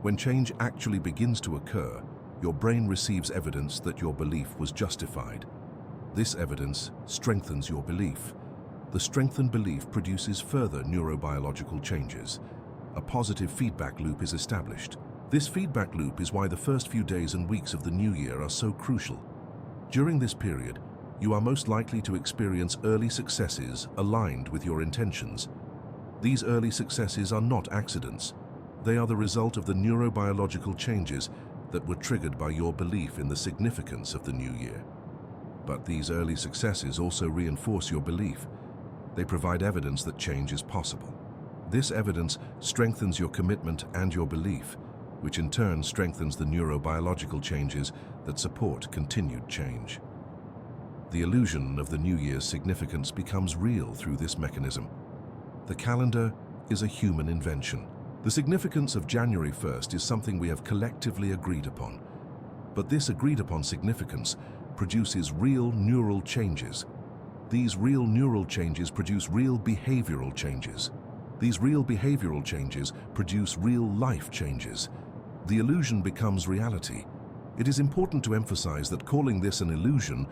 A: When change actually begins to occur, your brain receives evidence that your belief was justified. This evidence strengthens your belief. The strengthened belief produces further neurobiological changes. A positive feedback loop is established. This feedback loop is why the first few days and weeks of the new year are so crucial. During this period, you are most likely to experience early successes aligned with your intentions. These early successes are not accidents. They are the result of the neurobiological changes that were triggered by your belief in the significance of the new year. But these early successes also reinforce your belief. They provide evidence that change is possible. This evidence strengthens your commitment and your belief, which in turn strengthens the neurobiological changes that support continued change. The illusion of the New Year's significance becomes real through this mechanism. The calendar is a human invention. The significance of January 1st is something we have collectively agreed upon. But this agreed-upon significance produces real neural changes. These real neural changes produce real behavioral changes. These real behavioral changes produce real life changes. The illusion becomes reality. It is important to emphasize that calling this an illusion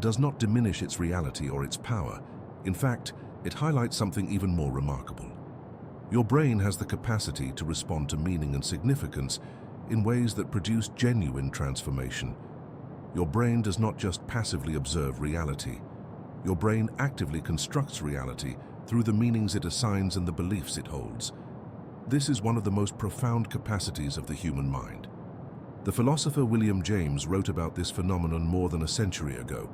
A: does not diminish its reality or its power. In fact, it highlights something even more remarkable. Your brain has the capacity to respond to meaning and significance in ways that produce genuine transformation. Your brain does not just passively observe reality. Your brain actively constructs reality through the meanings it assigns and the beliefs it holds. This is one of the most profound capacities of the human mind. The philosopher William James wrote about this phenomenon more than a century ago,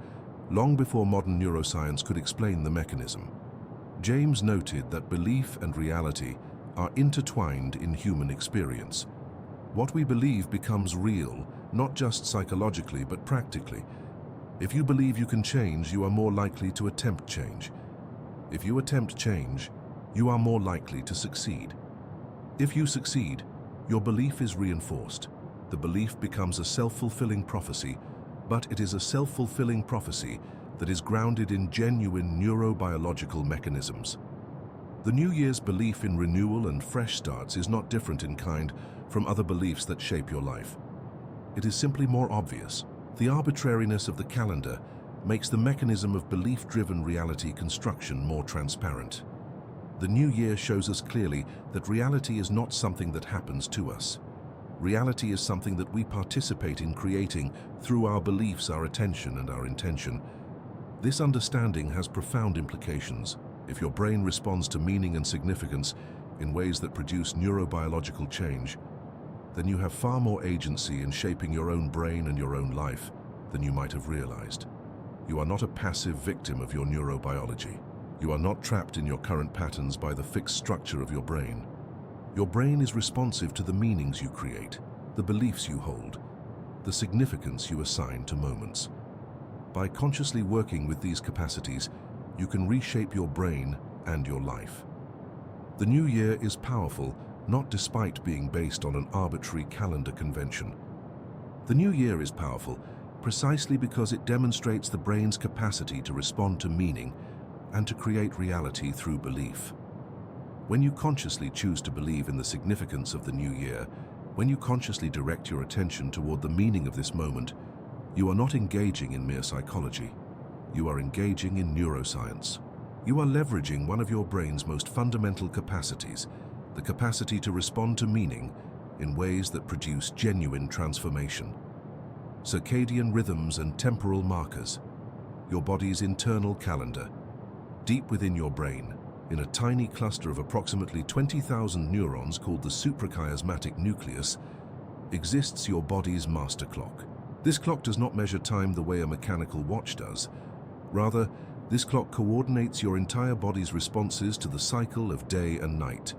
A: long before modern neuroscience could explain the mechanism. James noted that belief and reality are intertwined in human experience. What we believe becomes real, not just psychologically but practically. If you believe you can change, you are more likely to attempt change. If you attempt change, you are more likely to succeed. If you succeed, your belief is reinforced. The belief becomes a self-fulfilling prophecy, but it is a self-fulfilling prophecy that is grounded in genuine neurobiological mechanisms. The New Year's belief in renewal and fresh starts is not different in kind from other beliefs that shape your life. It is simply more obvious. The arbitrariness of the calendar makes the mechanism of belief-driven reality construction more transparent. The new year shows us clearly that reality is not something that happens to us. Reality is something that we participate in creating through our beliefs, our attention, and our intention. This understanding has profound implications. If your brain responds to meaning and significance in ways that produce neurobiological change, then you have far more agency in shaping your own brain and your own life than you might have realized. You are not a passive victim of your neurobiology. You are not trapped in your current patterns by the fixed structure of your brain. Your brain is responsive to the meanings you create, the beliefs you hold, the significance you assign to moments. By consciously working with these capacities, you can reshape your brain and your life. The new year is powerful, not despite being based on an arbitrary calendar convention. The new year is powerful precisely because it demonstrates the brain's capacity to respond to meaning and to create reality through belief. When you consciously choose to believe in the significance of the new year, when you consciously direct your attention toward the meaning of this moment, you are not engaging in mere psychology. You are engaging in neuroscience. You are leveraging one of your brain's most fundamental capacities, the capacity to respond to meaning in ways that produce genuine transformation. Circadian rhythms and temporal markers, your body's internal calendar, Deep within your brain, in a tiny cluster of approximately 20,000 neurons called the suprachiasmatic nucleus, exists your body's master clock. This clock does not measure time the way a mechanical watch does. Rather, this clock coordinates your entire body's responses to the cycle of day and night.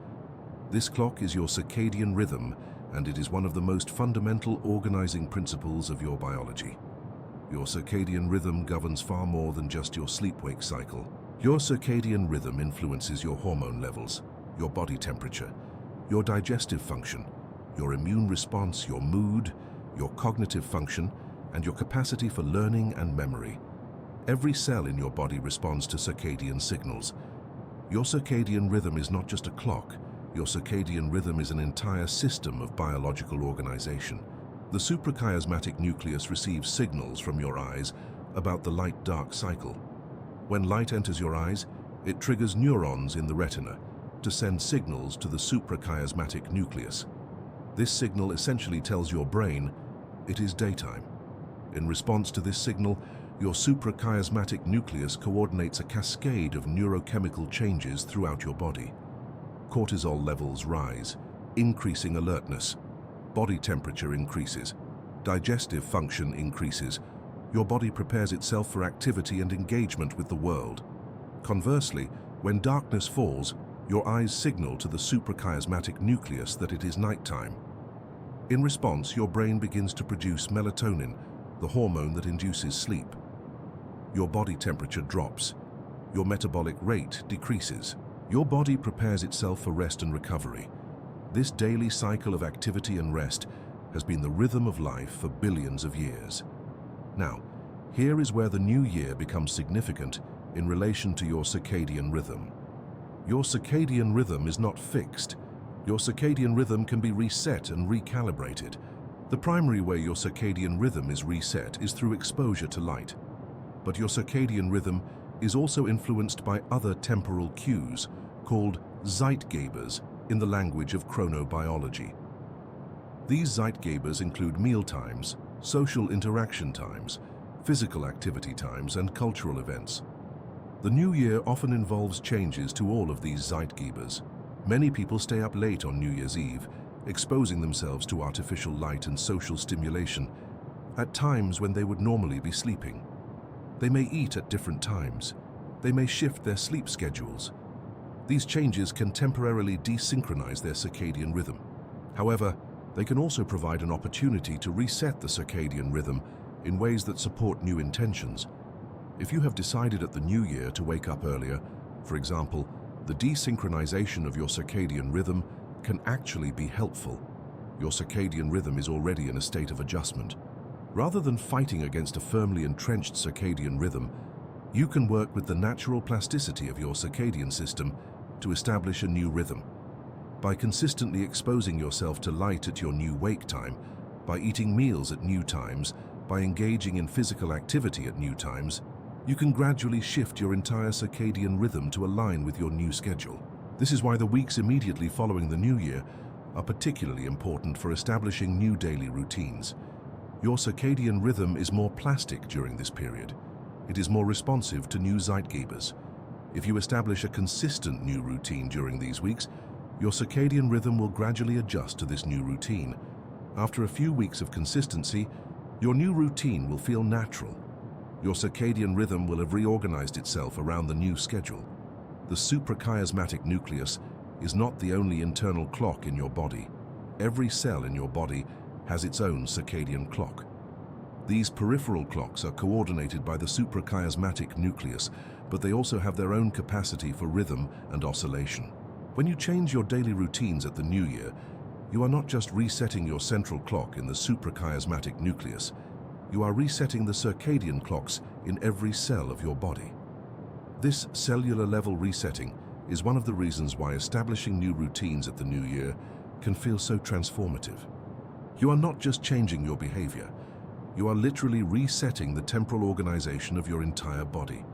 A: This clock is your circadian rhythm, and it is one of the most fundamental organizing principles of your biology. Your circadian rhythm governs far more than just your sleep-wake cycle. Your circadian rhythm influences your hormone levels, your body temperature, your digestive function, your immune response, your mood, your cognitive function, and your capacity for learning and memory. Every cell in your body responds to circadian signals. Your circadian rhythm is not just a clock. Your circadian rhythm is an entire system of biological organization. The suprachiasmatic nucleus receives signals from your eyes about the light-dark cycle. When light enters your eyes, it triggers neurons in the retina to send signals to the suprachiasmatic nucleus. This signal essentially tells your brain it is daytime. In response to this signal, your suprachiasmatic nucleus coordinates a cascade of neurochemical changes throughout your body. Cortisol levels rise, increasing alertness. Body temperature increases. Digestive function increases. Your body prepares itself for activity and engagement with the world. Conversely, when darkness falls, your eyes signal to the suprachiasmatic nucleus that it is nighttime. In response, your brain begins to produce melatonin, the hormone that induces sleep. Your body temperature drops. Your metabolic rate decreases. Your body prepares itself for rest and recovery. This daily cycle of activity and rest has been the rhythm of life for billions of years. Now, here is where the new year becomes significant in relation to your circadian rhythm. Your circadian rhythm is not fixed. Your circadian rhythm can be reset and recalibrated. The primary way your circadian rhythm is reset is through exposure to light. But your circadian rhythm is also influenced by other temporal cues called Zeitgebers in the language of chronobiology. These Zeitgebers include meal times, social interaction times, physical activity times, and cultural events. The new year often involves changes to all of these Zeitgebers. Many people stay up late on New Year's Eve, exposing themselves to artificial light and social stimulation at times when they would normally be sleeping. They may eat at different times. They may shift their sleep schedules. These changes can temporarily desynchronize their circadian rhythm. However, they can also provide an opportunity to reset the circadian rhythm in ways that support new intentions. If you have decided at the new year to wake up earlier, for example, the desynchronization of your circadian rhythm can actually be helpful. Your circadian rhythm is already in a state of adjustment. Rather than fighting against a firmly entrenched circadian rhythm, you can work with the natural plasticity of your circadian system to establish a new rhythm. By consistently exposing yourself to light at your new wake time, by eating meals at new times, by engaging in physical activity at new times, you can gradually shift your entire circadian rhythm to align with your new schedule. This is why the weeks immediately following the new year are particularly important for establishing new daily routines. Your circadian rhythm is more plastic during this period. It is more responsive to new Zeitgebers. If you establish a consistent new routine during these weeks, your circadian rhythm will gradually adjust to this new routine. After a few weeks of consistency, your new routine will feel natural. Your circadian rhythm will have reorganized itself around the new schedule. The suprachiasmatic nucleus is not the only internal clock in your body. Every cell in your body has its own circadian clock. These peripheral clocks are coordinated by the suprachiasmatic nucleus, but they also have their own capacity for rhythm and oscillation. When you change your daily routines at the new year, you are not just resetting your central clock in the suprachiasmatic nucleus, you are resetting the circadian clocks in every cell of your body. This cellular level resetting is one of the reasons why establishing new routines at the new year can feel so transformative. You are not just changing your behavior, you are literally resetting the temporal organization of your entire body.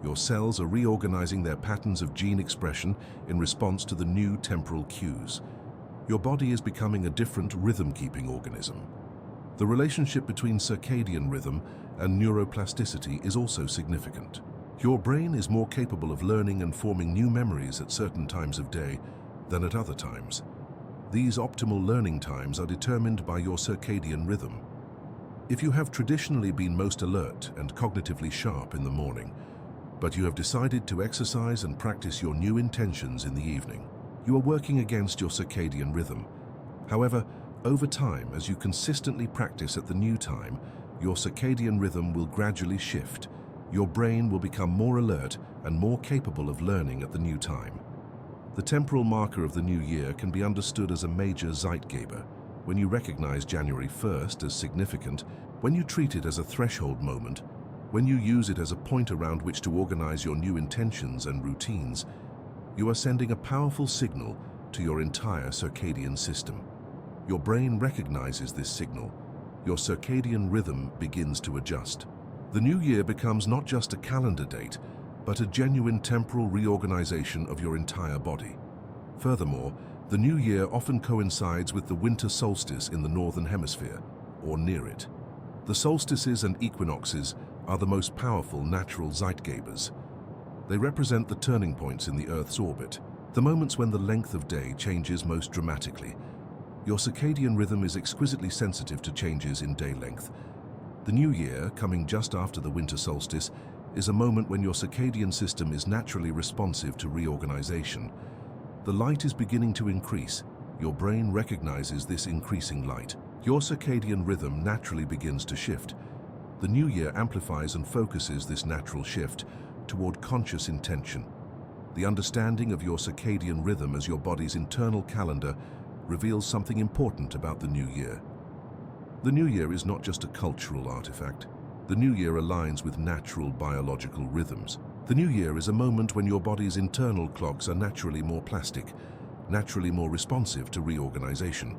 A: Your cells are reorganizing their patterns of gene expression in response to the new temporal cues. Your body is becoming a different rhythm-keeping organism. The relationship between circadian rhythm and neuroplasticity is also significant. Your brain is more capable of learning and forming new memories at certain times of day than at other times. These optimal learning times are determined by your circadian rhythm. If you have traditionally been most alert and cognitively sharp in the morning, but you have decided to exercise and practice your new intentions in the evening, you are working against your circadian rhythm. However, over time, as you consistently practice at the new time, your circadian rhythm will gradually shift. Your brain will become more alert and more capable of learning at the new time. The temporal marker of the new year can be understood as a major Zeitgeber. When you recognize January 1st as significant, when you treat it as a threshold moment, when you use it as a point around which to organize your new intentions and routines, you are sending a powerful signal to your entire circadian system. Your brain recognizes this signal. Your circadian rhythm begins to adjust. The new year becomes not just a calendar date, but a genuine temporal reorganization of your entire body. Furthermore, the new year often coincides with the winter solstice in the northern hemisphere, or near it. The solstices and equinoxes are the most powerful natural Zeitgebers. They represent the turning points in the Earth's orbit, the moments when the length of day changes most dramatically. Your circadian rhythm is exquisitely sensitive to changes in day length. The new year, coming just after the winter solstice, is a moment when your circadian system is naturally responsive to reorganization. The light is beginning to increase. Your brain recognizes this increasing light. Your circadian rhythm naturally begins to shift. The new year amplifies and focuses this natural shift toward conscious intention. The understanding of your circadian rhythm as your body's internal calendar reveals something important about the new year. The new year is not just a cultural artifact. The new year aligns with natural biological rhythms. The new year is a moment when your body's internal clocks are naturally more plastic, naturally more responsive to reorganization.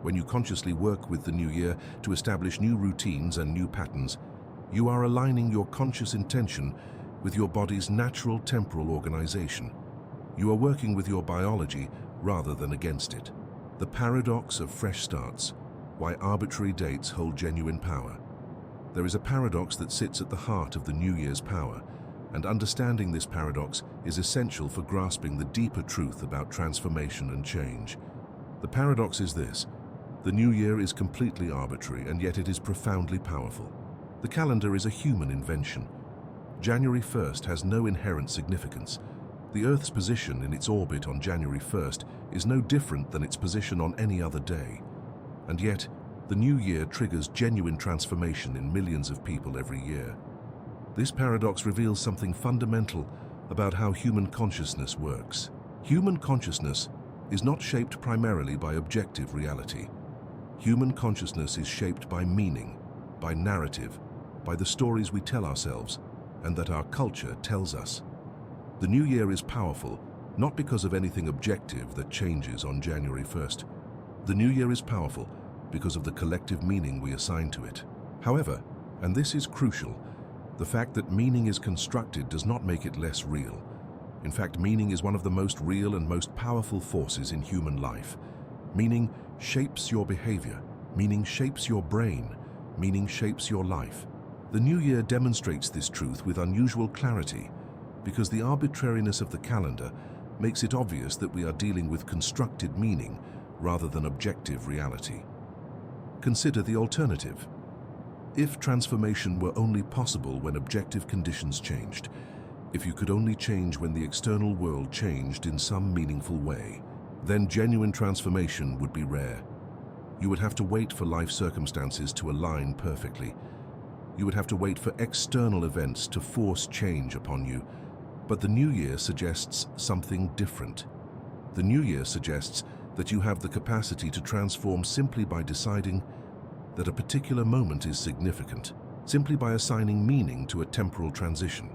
A: When you consciously work with the new year to establish new routines and new patterns, you are aligning your conscious intention with your body's natural temporal organization. You are working with your biology rather than against it. The paradox of fresh starts, why arbitrary dates hold genuine power. There is a paradox that sits at the heart of the New Year's power, and understanding this paradox is essential for grasping the deeper truth about transformation and change. The paradox is this: the New Year is completely arbitrary, and yet it is profoundly powerful. The calendar is a human invention. January 1st has no inherent significance. The Earth's position in its orbit on January 1st is no different than its position on any other day. And yet, the new year triggers genuine transformation in millions of people every year. This paradox reveals something fundamental about how human consciousness works. Human consciousness is not shaped primarily by objective reality. Human consciousness is shaped by meaning, by narrative, by the stories we tell ourselves and that our culture tells us. The new year is powerful, not because of anything objective that changes on January 1st. The new year is powerful because of the collective meaning we assign to it. However, and this is crucial, the fact that meaning is constructed does not make it less real. In fact, meaning is one of the most real and most powerful forces in human life. Meaning shapes your behavior. Meaning shapes your brain. Meaning shapes your life. The new year demonstrates this truth with unusual clarity, because the arbitrariness of the calendar makes it obvious that we are dealing with constructed meaning rather than objective reality. Consider the alternative. If transformation were only possible when objective conditions changed, if you could only change when the external world changed in some meaningful way, then genuine transformation would be rare. You would have to wait for life circumstances to align perfectly. You would have to wait for external events to force change upon you. But the new year suggests something different. The new year suggests that you have the capacity to transform simply by deciding that a particular moment is significant, simply by assigning meaning to a temporal transition.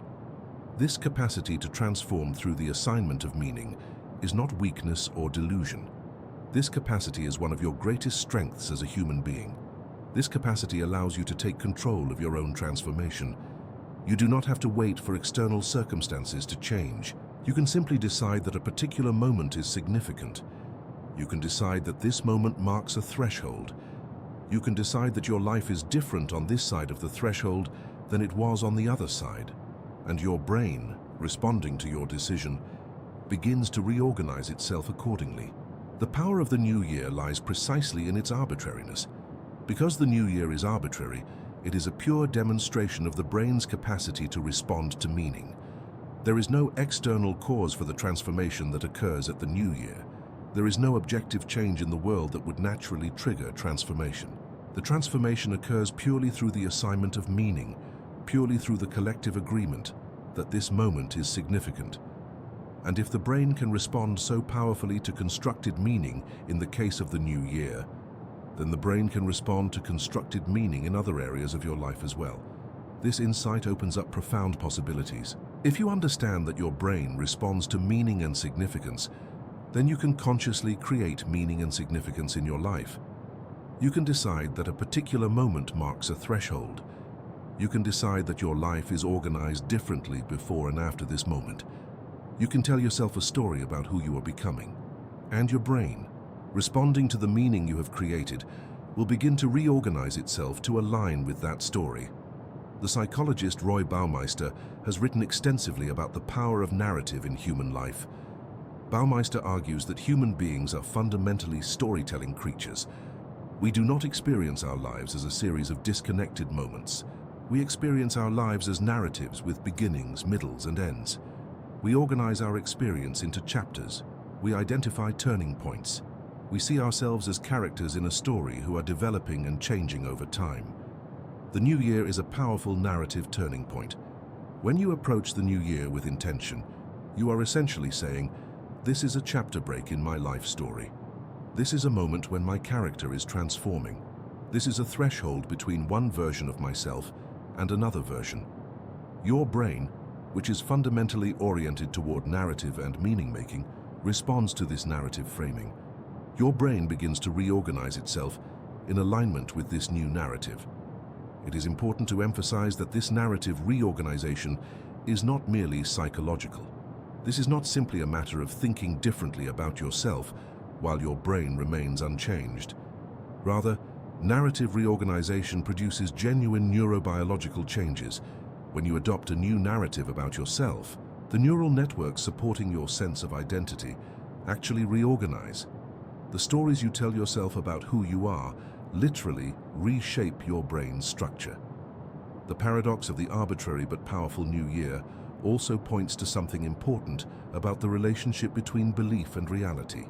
A: This capacity to transform through the assignment of meaning is not weakness or delusion. This capacity is one of your greatest strengths as a human being. This capacity allows you to take control of your own transformation. You do not have to wait for external circumstances to change. You can simply decide that a particular moment is significant. You can decide that this moment marks a threshold. You can decide that your life is different on this side of the threshold than it was on the other side. and your brain, responding to your decision, begins to reorganize itself accordingly. The power of the new year lies precisely in its arbitrariness. Because the new year is arbitrary, it is a pure demonstration of the brain's capacity to respond to meaning. There is no external cause for the transformation that occurs at the new year. There is no objective change in the world that would naturally trigger transformation. The transformation occurs purely through the assignment of meaning, purely through the collective agreement that this moment is significant. And if the brain can respond so powerfully to constructed meaning in the case of the new year, then the brain can respond to constructed meaning in other areas of your life as well. This insight opens up profound possibilities. If you understand that your brain responds to meaning and significance, then you can consciously create meaning and significance in your life. You can decide that a particular moment marks a threshold. You can decide that your life is organized differently before and after this moment. You can tell yourself a story about who you are becoming. And your brain, responding to the meaning you have created, will begin to reorganize itself to align with that story. The psychologist Roy Baumeister has written extensively about the power of narrative in human life. Baumeister argues that human beings are fundamentally storytelling creatures. We do not experience our lives as a series of disconnected moments. We experience our lives as narratives with beginnings, middles, and ends. We organize our experience into chapters. We identify turning points. We see ourselves as characters in a story who are developing and changing over time. The new year is a powerful narrative turning point. When you approach the new year with intention, you are essentially saying, "This is a chapter break in my life story. This is a moment when my character is transforming. This is a threshold between one version of myself and another version." Your brain, which is fundamentally oriented toward narrative and meaning-making, responds to this narrative framing. Your brain begins to reorganize itself in alignment with this new narrative. It is important to emphasize that this narrative reorganization is not merely psychological. This is not simply a matter of thinking differently about yourself while your brain remains unchanged. Rather, narrative reorganization produces genuine neurobiological changes. When you adopt a new narrative about yourself, the neural networks supporting your sense of identity actually reorganize. The stories you tell yourself about who you are literally reshape your brain's structure. The paradox of the arbitrary but powerful new year also points to something important about the relationship between belief and reality.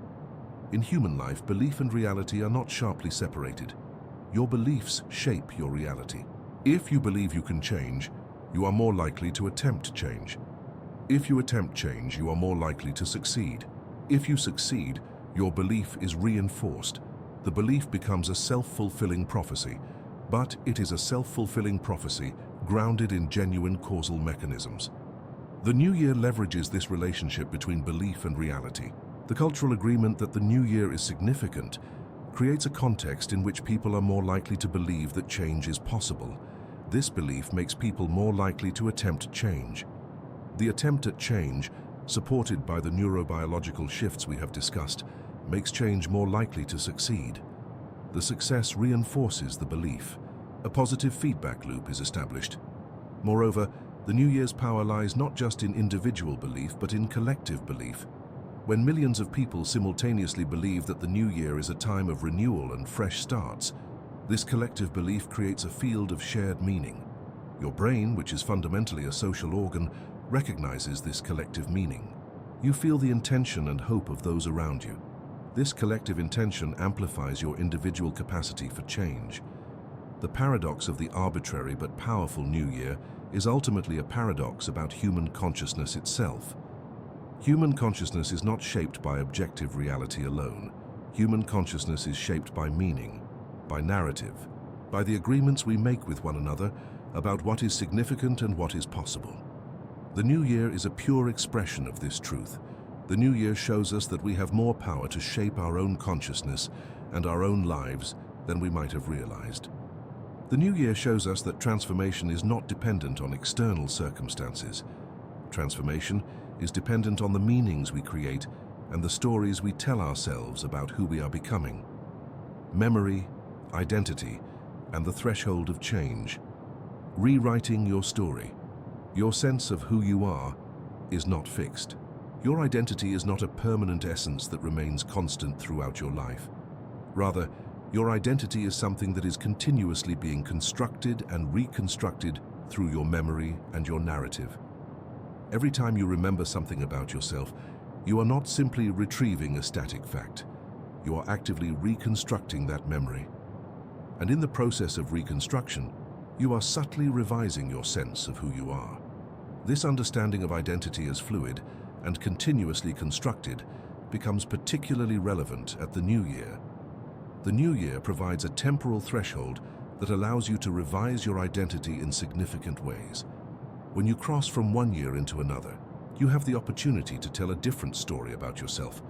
A: In human life, belief and reality are not sharply separated. Your beliefs shape your reality. If you believe you can change, you are more likely to attempt change. If you attempt change, you are more likely to succeed. If you succeed, your belief is reinforced. The belief becomes a self-fulfilling prophecy, but it is a self-fulfilling prophecy grounded in genuine causal mechanisms. The new year leverages this relationship between belief and reality. The cultural agreement that the new year is significant creates a context in which people are more likely to believe that change is possible. This belief makes people more likely to attempt change. The attempt at change, supported by the neurobiological shifts we have discussed, makes change more likely to succeed. The success reinforces the belief. A positive feedback loop is established. Moreover, the New Year's power lies not just in individual belief, but in collective belief. When millions of people simultaneously believe that the new year is a time of renewal and fresh starts, this collective belief creates a field of shared meaning. Your brain, which is fundamentally a social organ, recognizes this collective meaning. You feel the intention and hope of those around you. This collective intention amplifies your individual capacity for change. The paradox of the arbitrary but powerful new year is ultimately a paradox about human consciousness itself. Human consciousness is not shaped by objective reality alone. Human consciousness is shaped by meaning, by narrative, by the agreements we make with one another about what is significant and what is possible. The new year is a pure expression of this truth. The new year shows us that we have more power to shape our own consciousness and our own lives than we might have realized. The new year shows us that transformation is not dependent on external circumstances. Transformation is dependent on the meanings we create and the stories we tell ourselves about who we are becoming. Memory, identity, and the threshold of change. Rewriting your story. Your sense of who you are is not fixed. Your identity is not a permanent essence that remains constant throughout your life. Rather, your identity is something that is continuously being constructed and reconstructed through your memory and your narrative. Every time you remember something about yourself, you are not simply retrieving a static fact. You are actively reconstructing that memory. And in the process of reconstruction, you are subtly revising your sense of who you are. This understanding of identity as fluid and continuously constructed becomes particularly relevant at the new year. The new year provides a temporal threshold that allows you to revise your identity in significant ways. When you cross from one year into another, you have the opportunity to tell a different story about yourself.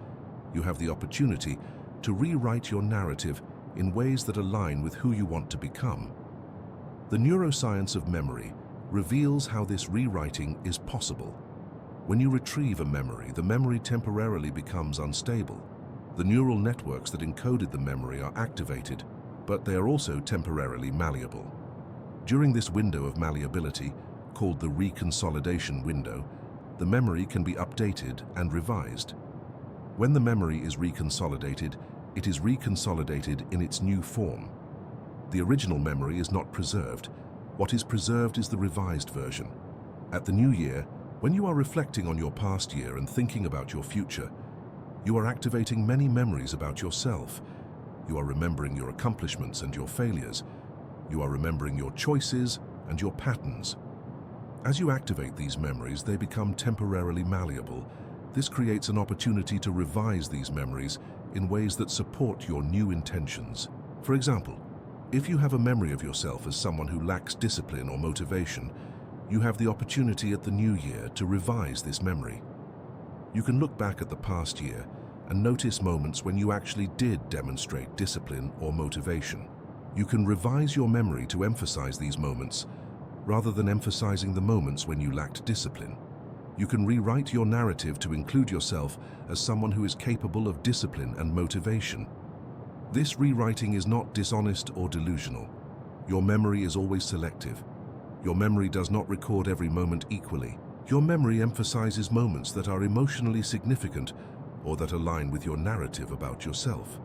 A: You have the opportunity to rewrite your narrative in ways that align with who you want to become. The neuroscience of memory reveals how this rewriting is possible. When you retrieve a memory, the memory temporarily becomes unstable. The neural networks that encoded the memory are activated, but they are also temporarily malleable. During this window of malleability, called the reconsolidation window, the memory can be updated and revised. When the memory is reconsolidated, it is reconsolidated in its new form. The original memory is not preserved. What is preserved is the revised version. At the new year, when you are reflecting on your past year and thinking about your future, you are activating many memories about yourself. You are remembering your accomplishments and your failures. You are remembering your choices and your patterns. As you activate these memories, they become temporarily malleable. This creates an opportunity to revise these memories in ways that support your new intentions. For example, if you have a memory of yourself as someone who lacks discipline or motivation, you have the opportunity at the new year to revise this memory. You can look back at the past year and notice moments when you actually did demonstrate discipline or motivation. You can revise your memory to emphasize these moments rather than emphasizing the moments when you lacked discipline. You can rewrite your narrative to include yourself as someone who is capable of discipline and motivation. This rewriting is not dishonest or delusional. Your memory is always selective. Your memory does not record every moment equally. Your memory emphasizes moments that are emotionally significant or that align with your narrative about yourself.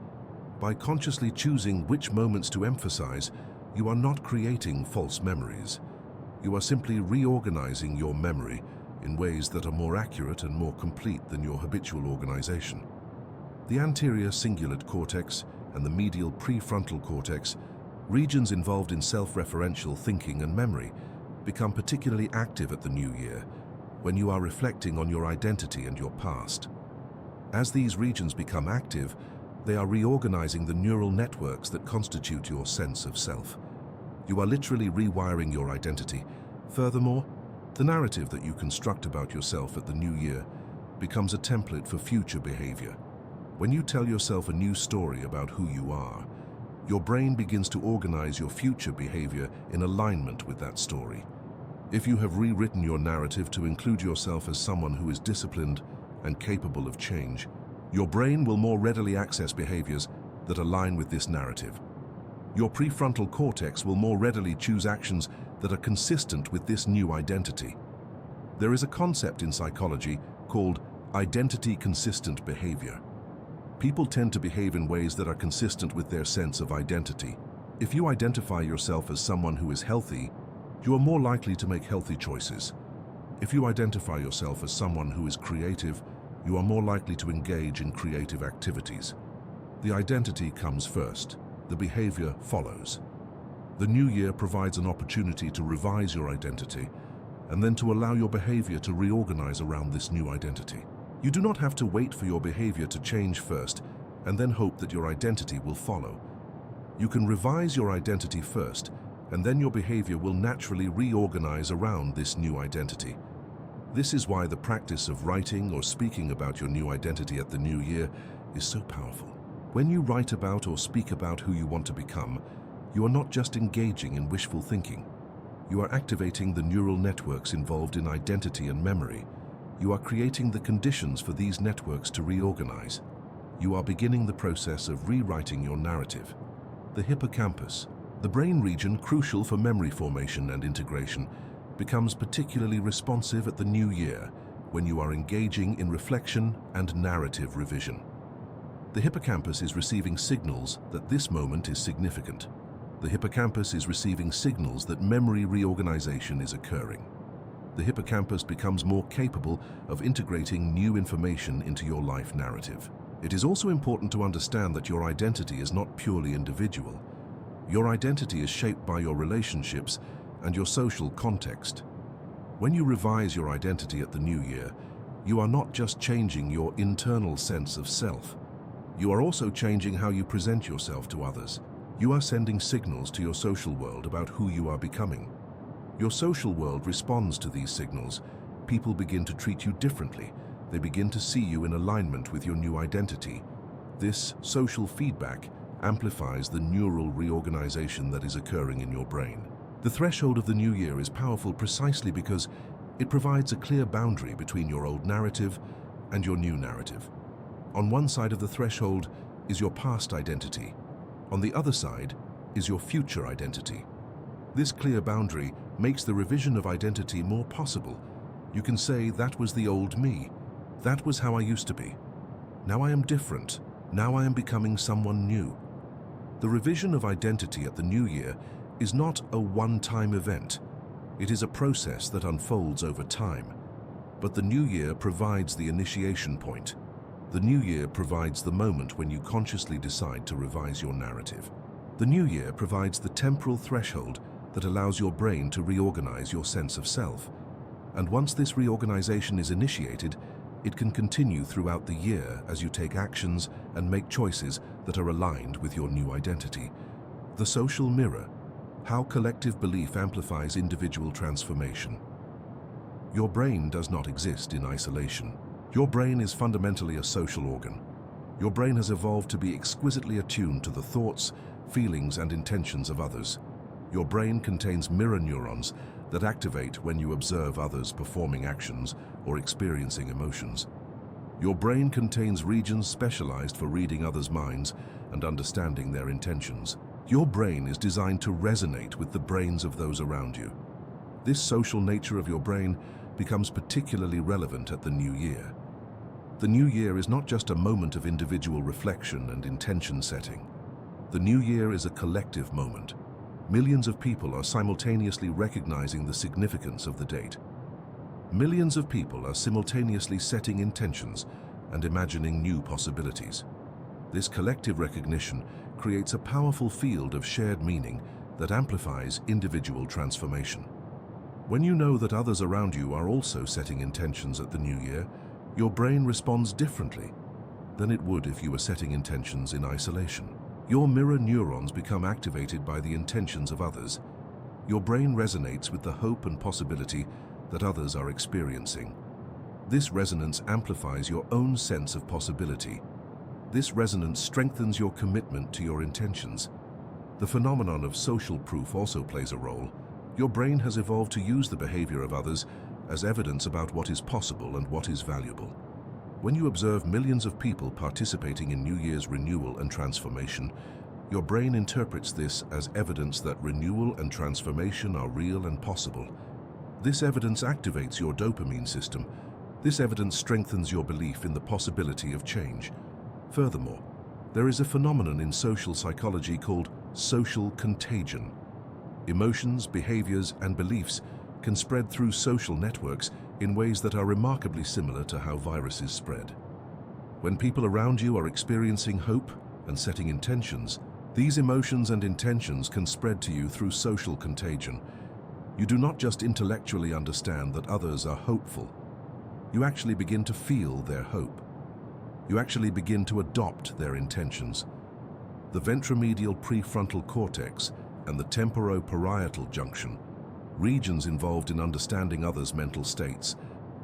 A: By consciously choosing which moments to emphasize, you are not creating false memories. You are simply reorganizing your memory in ways that are more accurate and more complete than your habitual organization. The anterior cingulate cortex and the medial prefrontal cortex, regions involved in self-referential thinking and memory, become particularly active at the new year when you are reflecting on your identity and your past. As these regions become active, they are reorganizing the neural networks that constitute your sense of self. You are literally rewiring your identity. Furthermore, the narrative that you construct about yourself at the new year becomes a template for future behavior. When you tell yourself a new story about who you are, your brain begins to organize your future behavior in alignment with that story. If you have rewritten your narrative to include yourself as someone who is disciplined and capable of change, your brain will more readily access behaviors that align with this narrative. Your prefrontal cortex will more readily choose actions that are consistent with this new identity. There is a concept in psychology called identity-consistent behavior. People tend to behave in ways that are consistent with their sense of identity. If you identify yourself as someone who is healthy, you are more likely to make healthy choices. If you identify yourself as someone who is creative, you are more likely to engage in creative activities. The identity comes first. The behavior follows. The new year provides an opportunity to revise your identity and then to allow your behavior to reorganize around this new identity. You do not have to wait for your behavior to change first and then hope that your identity will follow. You can revise your identity first, and then your behavior will naturally reorganize around this new identity. This is why the practice of writing or speaking about your new identity at the new year is so powerful. When you write about or speak about who you want to become, you are not just engaging in wishful thinking. You are activating the neural networks involved in identity and memory. You are creating the conditions for these networks to reorganize. You are beginning the process of rewriting your narrative. The hippocampus, the brain region crucial for memory formation and integration, becomes particularly responsive at the new year when you are engaging in reflection and narrative revision. The hippocampus is receiving signals that this moment is significant. The hippocampus is receiving signals that memory reorganization is occurring. The hippocampus becomes more capable of integrating new information into your life narrative. It is also important to understand that your identity is not purely individual. Your identity is shaped by your relationships and your social context. When you revise your identity at the new year, you are not just changing your internal sense of self. You are also changing how you present yourself to others. You are sending signals to your social world about who you are becoming. Your social world responds to these signals. People begin to treat you differently. They begin to see you in alignment with your new identity. This social feedback amplifies the neural reorganization that is occurring in your brain. The threshold of the new year is powerful precisely because it provides a clear boundary between your old narrative and your new narrative. On one side of the threshold is your past identity. On the other side is your future identity. This clear boundary makes the revision of identity more possible. You can say, that was the old me. That was how I used to be. Now I am different. Now I am becoming someone new. The revision of identity at the new year is not a one-time event. It is a process that unfolds over time. But the new year provides the initiation point. The new year provides the moment when you consciously decide to revise your narrative. The new year provides the temporal threshold that allows your brain to reorganize your sense of self. And once this reorganization is initiated, it can continue throughout the year as you take actions and make choices that are aligned with your new identity. The social mirror: how collective belief amplifies individual transformation. Your brain does not exist in isolation. Your brain is fundamentally a social organ. Your brain has evolved to be exquisitely attuned to the thoughts, feelings, and intentions of others. Your brain contains mirror neurons that activate when you observe others performing actions or experiencing emotions. Your brain contains regions specialized for reading others' minds and understanding their intentions. Your brain is designed to resonate with the brains of those around you. This social nature of your brain becomes particularly relevant at the new year. The new year is not just a moment of individual reflection and intention setting. The new year is a collective moment. Millions of people are simultaneously recognizing the significance of the date. Millions of people are simultaneously setting intentions and imagining new possibilities. This collective recognition creates a powerful field of shared meaning that amplifies individual transformation. When you know that others around you are also setting intentions at the new year, your brain responds differently than it would if you were setting intentions in isolation. Your mirror neurons become activated by the intentions of others. Your brain resonates with the hope and possibility that others are experiencing. This resonance amplifies your own sense of possibility. This resonance strengthens your commitment to your intentions. The phenomenon of social proof also plays a role. Your brain has evolved to use the behavior of others as evidence about what is possible and what is valuable. When you observe millions of people participating in New Year's renewal and transformation, your brain interprets this as evidence that renewal and transformation are real and possible. This evidence activates your dopamine system. This evidence strengthens your belief in the possibility of change. Furthermore, there is a phenomenon in social psychology called social contagion. Emotions, behaviors, and beliefs can spread through social networks in ways that are remarkably similar to how viruses spread. When people around you are experiencing hope and setting intentions, these emotions and intentions can spread to you through social contagion. You do not just intellectually understand that others are hopeful. You actually begin to feel their hope. You actually begin to adopt their intentions. The ventromedial prefrontal cortex and the temporoparietal junction, regions involved in understanding others' mental states,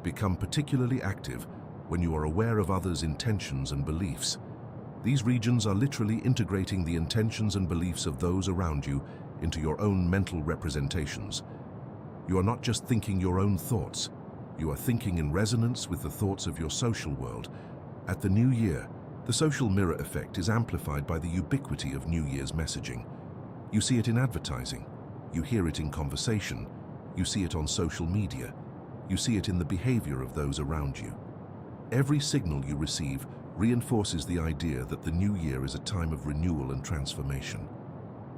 A: become particularly active when you are aware of others' intentions and beliefs. These regions are literally integrating the intentions and beliefs of those around you into your own mental representations. You are not just thinking your own thoughts, you are thinking in resonance with the thoughts of your social world. At the new year, the social mirror effect is amplified by the ubiquity of New Year's messaging. You see it in advertising. You hear it in conversation. You see it on social media. You see it in the behavior of those around you. Every signal you receive reinforces the idea that the new year is a time of renewal and transformation.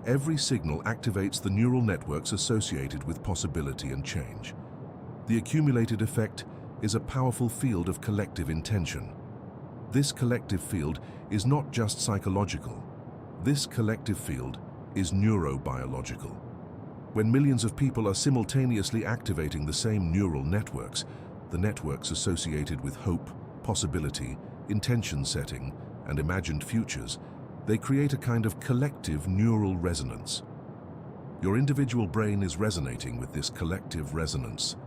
A: Every signal activates the neural networks associated with possibility and change. The accumulated effect is a powerful field of collective intention. This collective field is not just psychological. This collective field is neurobiological. When millions of people are simultaneously activating the same neural networks, the networks associated with hope, possibility, intention setting, and imagined futures, they create a kind of collective neural resonance. Your individual brain is resonating with this collective resonance.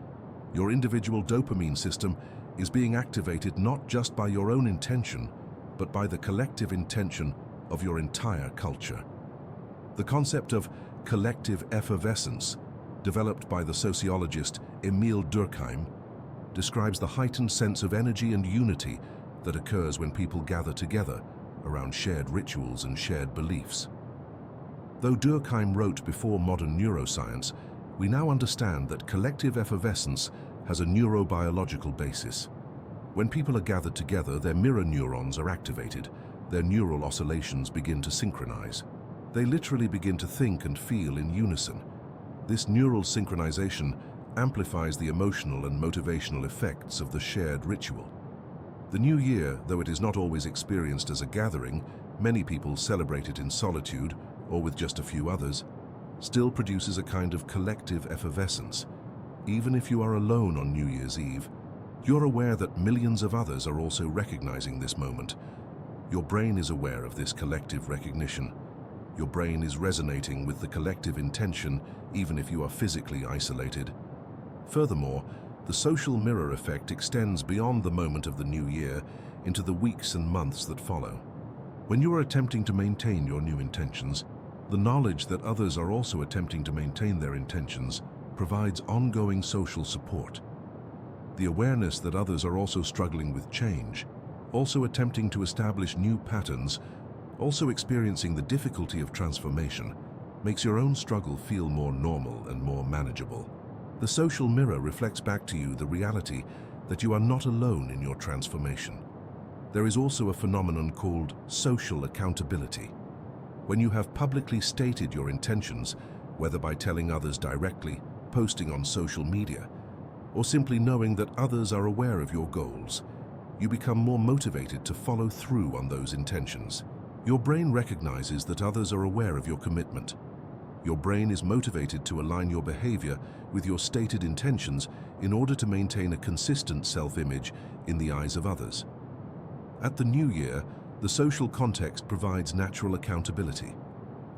A: Your individual dopamine system is being activated not just by your own intention, but by the collective intention of your entire culture. The concept of collective effervescence, developed by the sociologist Emil Durkheim, describes the heightened sense of energy and unity that occurs when people gather together around shared rituals and shared beliefs. Though Durkheim wrote before modern neuroscience, we now understand that collective effervescence has a neurobiological basis. When people are gathered together, their mirror neurons are activated, their neural oscillations begin to synchronize. They literally begin to think and feel in unison. This neural synchronization amplifies the emotional and motivational effects of the shared ritual. The New Year, though it is not always experienced as a gathering, many people celebrate it in solitude or with just a few others, still produces a kind of collective effervescence. Even if you are alone on New Year's Eve, you're aware that millions of others are also recognizing this moment. Your brain is aware of this collective recognition. Your brain is resonating with the collective intention, even if you are physically isolated. Furthermore, the social mirror effect extends beyond the moment of the new year into the weeks and months that follow. When you are attempting to maintain your new intentions, the knowledge that others are also attempting to maintain their intentions provides ongoing social support. The awareness that others are also struggling with change, also attempting to establish new patterns, also experiencing the difficulty of transformation, makes your own struggle feel more normal and more manageable. The social mirror reflects back to you the reality that you are not alone in your transformation. There is also a phenomenon called social accountability. When you have publicly stated your intentions, whether by telling others directly, posting on social media, or simply knowing that others are aware of your goals, you become more motivated to follow through on those intentions. Your brain recognizes that others are aware of your commitment. Your brain is motivated to align your behavior with your stated intentions in order to maintain a consistent self-image in the eyes of others. At the new year, the social context provides natural accountability.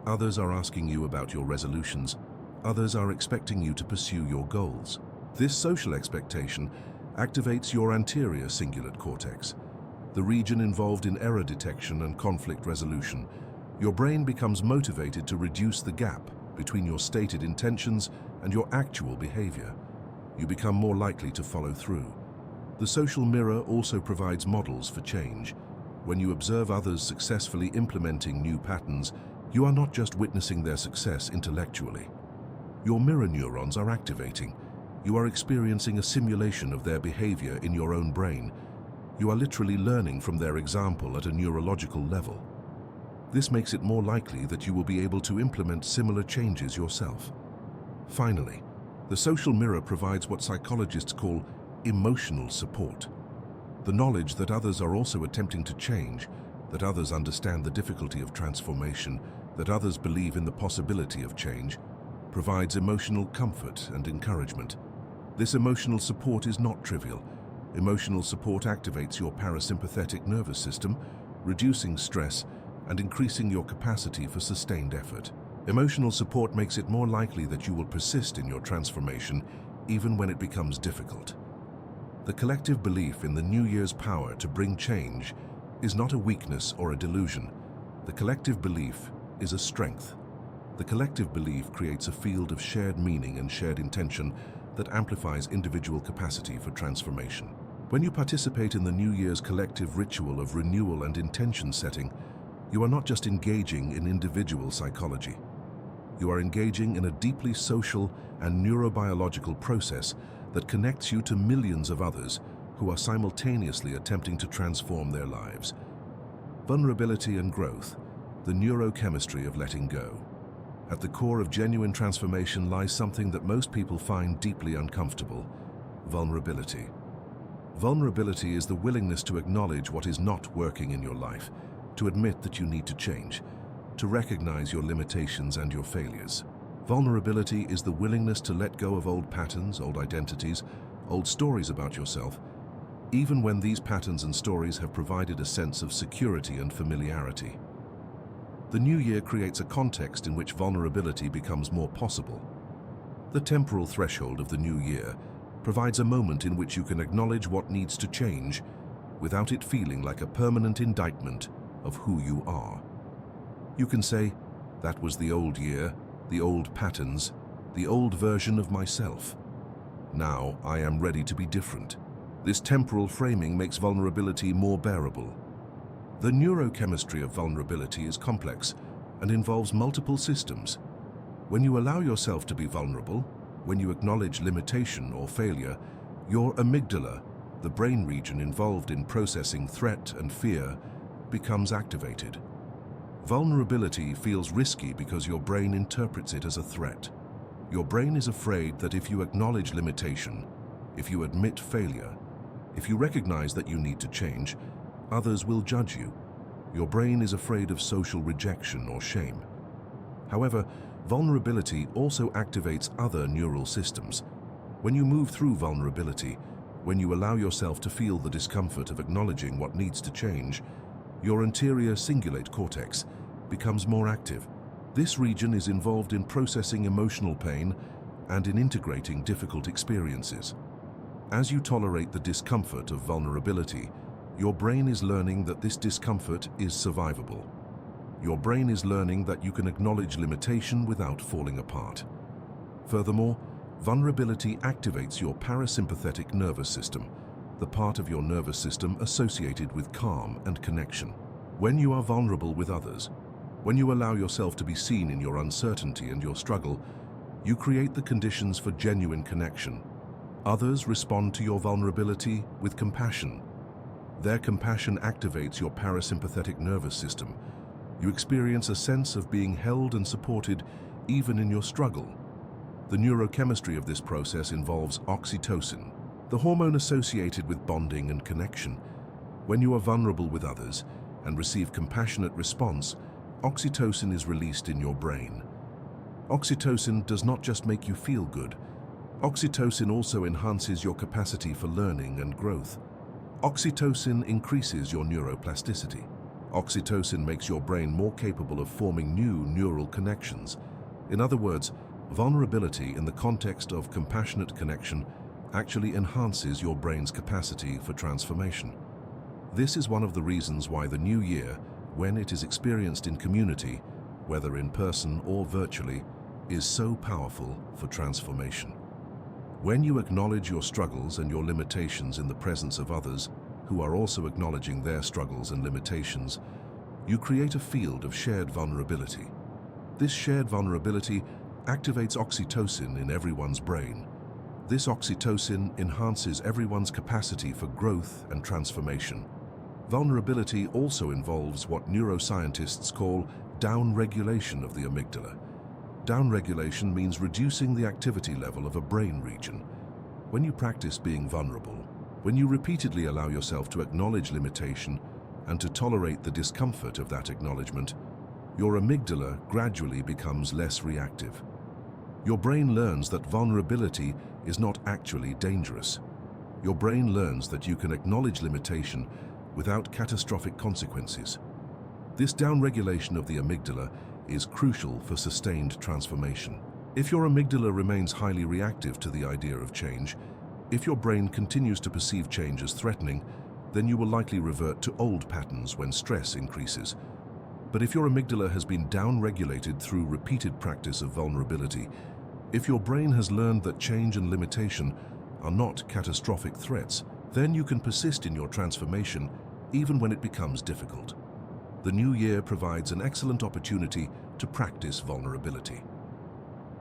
A: Others are asking you about your resolutions. Others are expecting you to pursue your goals. This social expectation activates your anterior cingulate cortex, the region involved in error detection and conflict resolution. Your brain becomes motivated to reduce the gap between your stated intentions and your actual behavior. You become more likely to follow through. The social mirror also provides models for change. When you observe others successfully implementing new patterns, you are not just witnessing their success intellectually. Your mirror neurons are activating. You are experiencing a simulation of their behavior in your own brain. You are literally learning from their example at a neurological level. This makes it more likely that you will be able to implement similar changes yourself. Finally, the social mirror provides what psychologists call emotional support. The knowledge that others are also attempting to change, that others understand the difficulty of transformation, that others believe in the possibility of change, provides emotional comfort and encouragement. This emotional support is not trivial. Emotional support activates your parasympathetic nervous system, reducing stress and increasing your capacity for sustained effort. Emotional support makes it more likely that you will persist in your transformation even when it becomes difficult. The collective belief in the New Year's power to bring change is not a weakness or a delusion. The collective belief is a strength. The collective belief creates a field of shared meaning and shared intention that amplifies individual capacity for transformation. When you participate in the New Year's collective ritual of renewal and intention setting, you are not just engaging in individual psychology. You are engaging in a deeply social and neurobiological process that connects you to millions of others who are simultaneously attempting to transform their lives. Vulnerability and growth, the neurochemistry of letting go. At the core of genuine transformation lies something that most people find deeply uncomfortable: vulnerability. Vulnerability is the willingness to acknowledge what is not working in your life, to admit that you need to change, to recognize your limitations and your failures. Vulnerability is the willingness to let go of old patterns, old identities, old stories about yourself, even when these patterns and stories have provided a sense of security and familiarity. The new year creates a context in which vulnerability becomes more possible. The temporal threshold of the new year provides a moment in which you can acknowledge what needs to change without it feeling like a permanent indictment of who you are. You can say, "That was the old year, the old patterns, the old version of myself. Now I am ready to be different." This temporal framing makes vulnerability more bearable. The neurochemistry of vulnerability is complex and involves multiple systems. When you allow yourself to be vulnerable, when you acknowledge limitation or failure, your amygdala, the brain region involved in processing threat and fear, becomes activated. Vulnerability feels risky because your brain interprets it as a threat. Your brain is afraid that if you acknowledge limitation, if you admit failure, if you recognize that you need to change, others will judge you. Your brain is afraid of social rejection or shame. However, vulnerability also activates other neural systems. When you move through vulnerability, when you allow yourself to feel the discomfort of acknowledging what needs to change, your anterior cingulate cortex becomes more active. This region is involved in processing emotional pain and in integrating difficult experiences. As you tolerate the discomfort of vulnerability, your brain is learning that this discomfort is survivable. Your brain is learning that you can acknowledge limitation without falling apart. Furthermore, vulnerability activates your parasympathetic nervous system, the part of your nervous system associated with calm and connection. When you are vulnerable with others, when you allow yourself to be seen in your uncertainty and your struggle, you create the conditions for genuine connection. Others respond to your vulnerability with compassion. Their compassion activates your parasympathetic nervous system. You experience a sense of being held and supported even in your struggle. The neurochemistry of this process involves oxytocin, the hormone associated with bonding and connection. When you are vulnerable with others and receive compassionate response, oxytocin is released in your brain. Oxytocin does not just make you feel good. Oxytocin also enhances your capacity for learning and growth. Oxytocin increases your neuroplasticity. Oxytocin makes your brain more capable of forming new neural connections. In other words, vulnerability in the context of compassionate connection actually enhances your brain's capacity for transformation. This is one of the reasons why the new year, when it is experienced in community, whether in person or virtually, is so powerful for transformation. When you acknowledge your struggles and your limitations in the presence of others, who are also acknowledging their struggles and limitations, you create a field of shared vulnerability. This shared vulnerability activates oxytocin in everyone's brain. This oxytocin enhances everyone's capacity for growth and transformation. Vulnerability also involves what neuroscientists call downregulation of the amygdala. Downregulation means reducing the activity level of a brain region. When you practice being vulnerable, when you repeatedly allow yourself to acknowledge limitation and to tolerate the discomfort of that acknowledgement, your amygdala gradually becomes less reactive. Your brain learns that vulnerability is not actually dangerous. Your brain learns that you can acknowledge limitation without catastrophic consequences. This downregulation of the amygdala is crucial for sustained transformation. If your amygdala remains highly reactive to the idea of change, if your brain continues to perceive change as threatening, then you will likely revert to old patterns when stress increases. But if your amygdala has been downregulated through repeated practice of vulnerability, if your brain has learned that change and limitation are not catastrophic threats, then you can persist in your transformation even when it becomes difficult. The new year provides an excellent opportunity to practice vulnerability.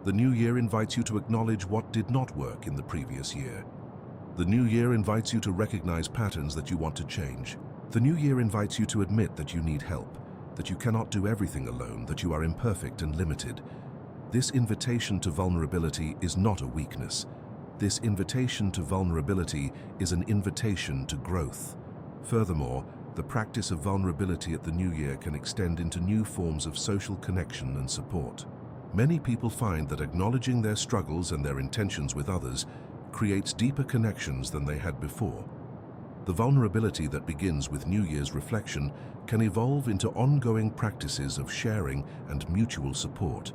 A: The new year invites you to acknowledge what did not work in the previous year. The new year invites you to recognize patterns that you want to change. The new year invites you to admit that you need help, that you cannot do everything alone, that you are imperfect and limited. This invitation to vulnerability is not a weakness. This invitation to vulnerability is an invitation to growth. Furthermore, the practice of vulnerability at the new year can extend into new forms of social connection and support. Many people find that acknowledging their struggles and their intentions with others creates deeper connections than they had before. The vulnerability that begins with New Year's reflection can evolve into ongoing practices of sharing and mutual support.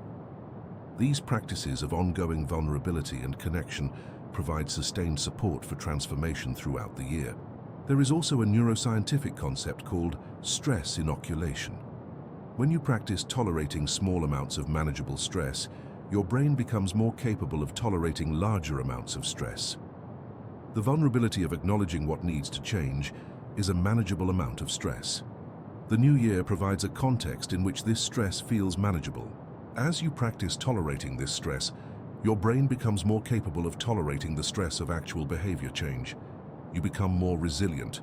A: These practices of ongoing vulnerability and connection provide sustained support for transformation throughout the year. There is also a neuroscientific concept called stress inoculation. When you practice tolerating small amounts of manageable stress, your brain becomes more capable of tolerating larger amounts of stress. The vulnerability of acknowledging what needs to change is a manageable amount of stress. The new year provides a context in which this stress feels manageable. As you practice tolerating this stress, your brain becomes more capable of tolerating the stress of actual behavior change. You become more resilient.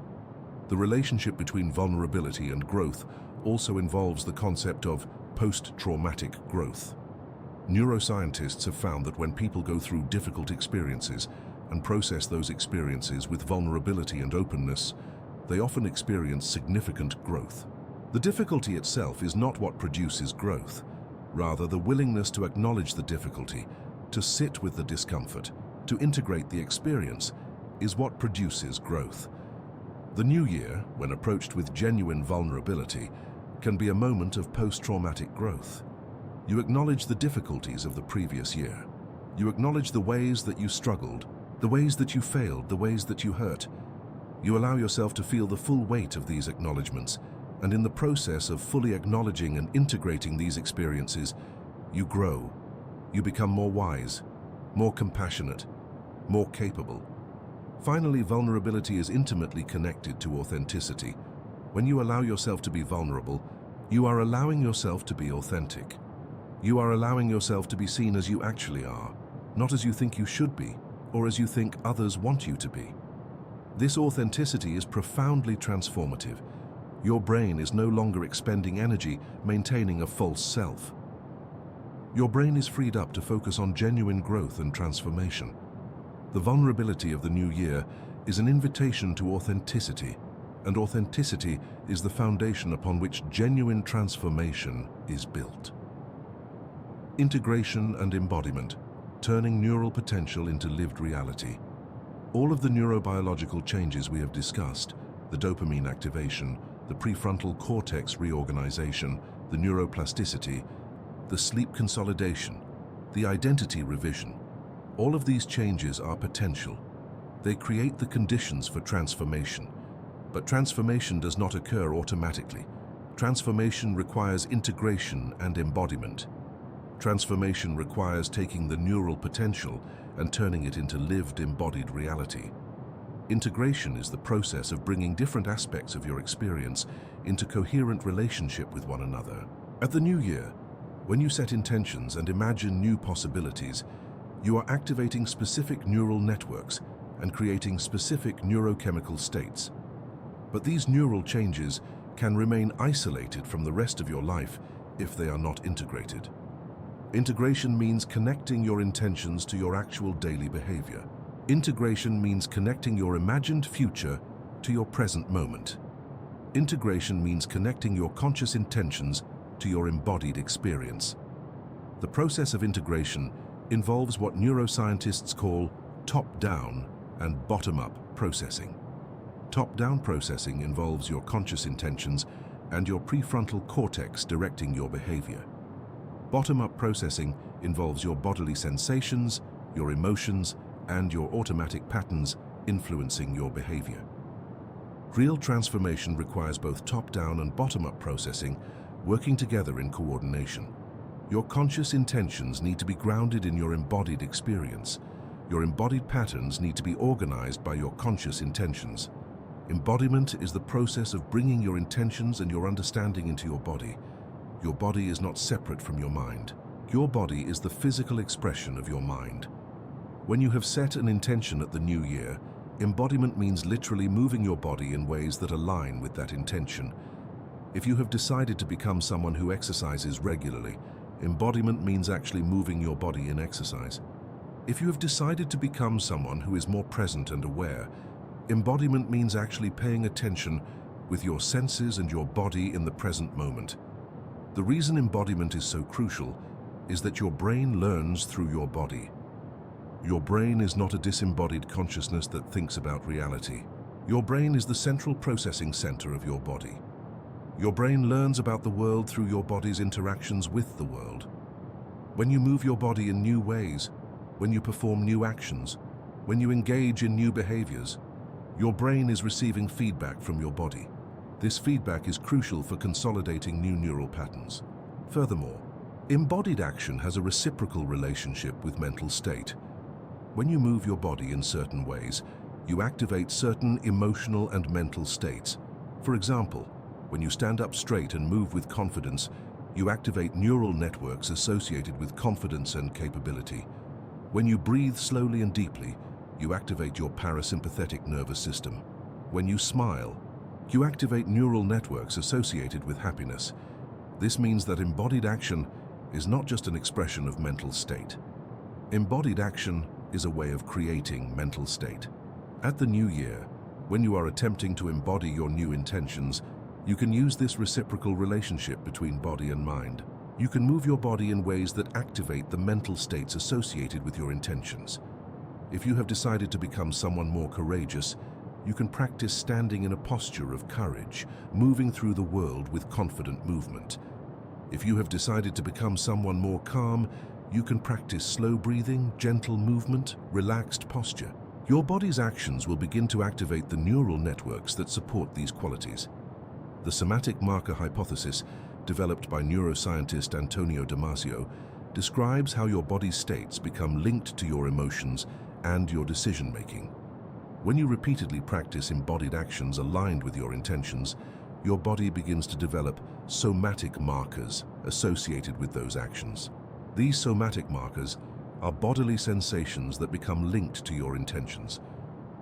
A: The relationship between vulnerability and growth also involves the concept of post-traumatic growth. Neuroscientists have found that when people go through difficult experiences and process those experiences with vulnerability and openness, they often experience significant growth. The difficulty itself is not what produces growth. Rather, the willingness to acknowledge the difficulty, to sit with the discomfort, to integrate the experience, is what produces growth. The new year, when approached with genuine vulnerability, can be a moment of post-traumatic growth. You acknowledge the difficulties of the previous year. You acknowledge the ways that you struggled, the ways that you failed, the ways that you hurt. You allow yourself to feel the full weight of these acknowledgements, and in the process of fully acknowledging and integrating these experiences, you grow. You become more wise, more compassionate, more capable. Finally, vulnerability is intimately connected to authenticity. When you allow yourself to be vulnerable, you are allowing yourself to be authentic. You are allowing yourself to be seen as you actually are, not as you think you should be, or as you think others want you to be. This authenticity is profoundly transformative. Your brain is no longer expending energy maintaining a false self. Your brain is freed up to focus on genuine growth and transformation. The vulnerability of the new year is an invitation to authenticity, and authenticity is the foundation upon which genuine transformation is built. Integration and embodiment, turning neural potential into lived reality. All of the neurobiological changes we have discussed, the dopamine activation, the prefrontal cortex reorganization, the neuroplasticity, the sleep consolidation, the identity revision, all of these changes are potential. They create the conditions for transformation. But transformation does not occur automatically. Transformation requires integration and embodiment. Transformation requires taking the neural potential and turning it into lived, embodied reality. Integration is the process of bringing different aspects of your experience into coherent relationship with one another. At the new year, when you set intentions and imagine new possibilities, you are activating specific neural networks and creating specific neurochemical states. But these neural changes can remain isolated from the rest of your life if they are not integrated. Integration means connecting your intentions to your actual daily behavior. Integration means connecting your imagined future to your present moment. Integration means connecting your conscious intentions to your embodied experience. The process of integration involves what neuroscientists call top-down and bottom-up processing. Top-down processing involves your conscious intentions and your prefrontal cortex directing your behavior. Bottom-up processing involves your bodily sensations, your emotions, and your automatic patterns influencing your behavior. Real transformation requires both top-down and bottom-up processing working together in coordination. Your conscious intentions need to be grounded in your embodied experience. Your embodied patterns need to be organized by your conscious intentions. Embodiment is the process of bringing your intentions and your understanding into your body. Your body is not separate from your mind. Your body is the physical expression of your mind. When you have set an intention at the new year, embodiment means literally moving your body in ways that align with that intention. If you have decided to become someone who exercises regularly, embodiment means actually moving your body in exercise. If you have decided to become someone who is more present and aware, embodiment means actually paying attention with your senses and your body in the present moment. The reason embodiment is so crucial is that your brain learns through your body. Your brain is not a disembodied consciousness that thinks about reality. Your brain is the central processing center of your body. Your brain learns about the world through your body's interactions with the world. When you move your body in new ways, when you perform new actions, when you engage in new behaviors, your brain is receiving feedback from your body. This feedback is crucial for consolidating new neural patterns. Furthermore, embodied action has a reciprocal relationship with mental state. When you move your body in certain ways, you activate certain emotional and mental states. For example, when you stand up straight and move with confidence, you activate neural networks associated with confidence and capability. When you breathe slowly and deeply, you activate your parasympathetic nervous system. When you smile, you activate neural networks associated with happiness. This means that embodied action is not just an expression of mental state. Embodied action is a way of creating mental state. At the new year, when you are attempting to embody your new intentions, you can use this reciprocal relationship between body and mind. You can move your body in ways that activate the mental states associated with your intentions. If you have decided to become someone more courageous, you can practice standing in a posture of courage, moving through the world with confident movement. If you have decided to become someone more calm, you can practice slow breathing, gentle movement, relaxed posture. Your body's actions will begin to activate the neural networks that support these qualities. The somatic marker hypothesis, developed by neuroscientist Antonio Damasio, describes how your body's states become linked to your emotions and your decision-making. When you repeatedly practice embodied actions aligned with your intentions, your body begins to develop somatic markers associated with those actions. These somatic markers are bodily sensations that become linked to your intentions.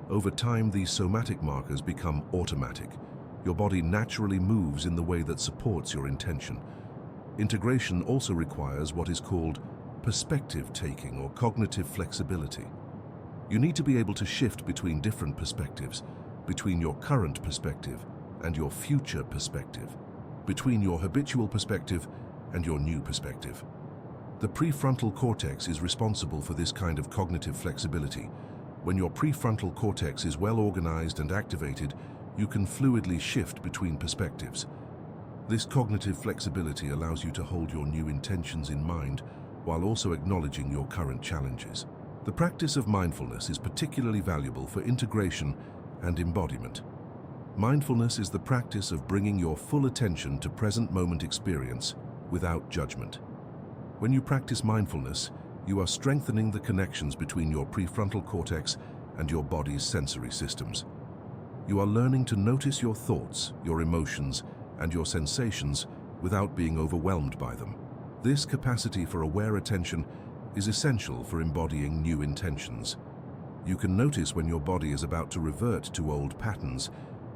A: Over time, these somatic markers become automatic. Your body naturally moves in the way that supports your intention. Integration also requires what is called perspective taking or cognitive flexibility. You need to be able to shift between different perspectives, between your current perspective and your future perspective, between your habitual perspective and your new perspective. The prefrontal cortex is responsible for this kind of cognitive flexibility. When your prefrontal cortex is well organized and activated, you can fluidly shift between perspectives. This cognitive flexibility allows you to hold your new intentions in mind while also acknowledging your current challenges. The practice of mindfulness is particularly valuable for integration and embodiment. Mindfulness is the practice of bringing your full attention to present moment experience without judgment. When you practice mindfulness, you are strengthening the connections between your prefrontal cortex and your body's sensory systems. You are learning to notice your thoughts, your emotions, and your sensations without being overwhelmed by them. This capacity for aware attention is essential for embodying new intentions. You can notice when your body is about to revert to old patterns,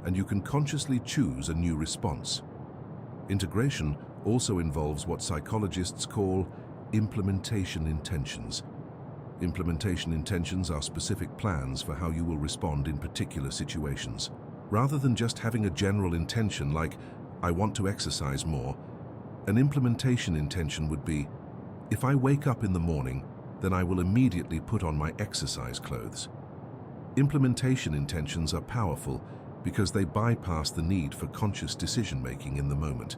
A: and you can consciously choose a new response. Integration also involves what psychologists call implementation intentions. Implementation intentions are specific plans for how you will respond in particular situations. Rather than just having a general intention like, I want to exercise more, an implementation intention would be, if I wake up in the morning, then I will immediately put on my exercise clothes. Implementation intentions are powerful because they bypass the need for conscious decision-making in the moment.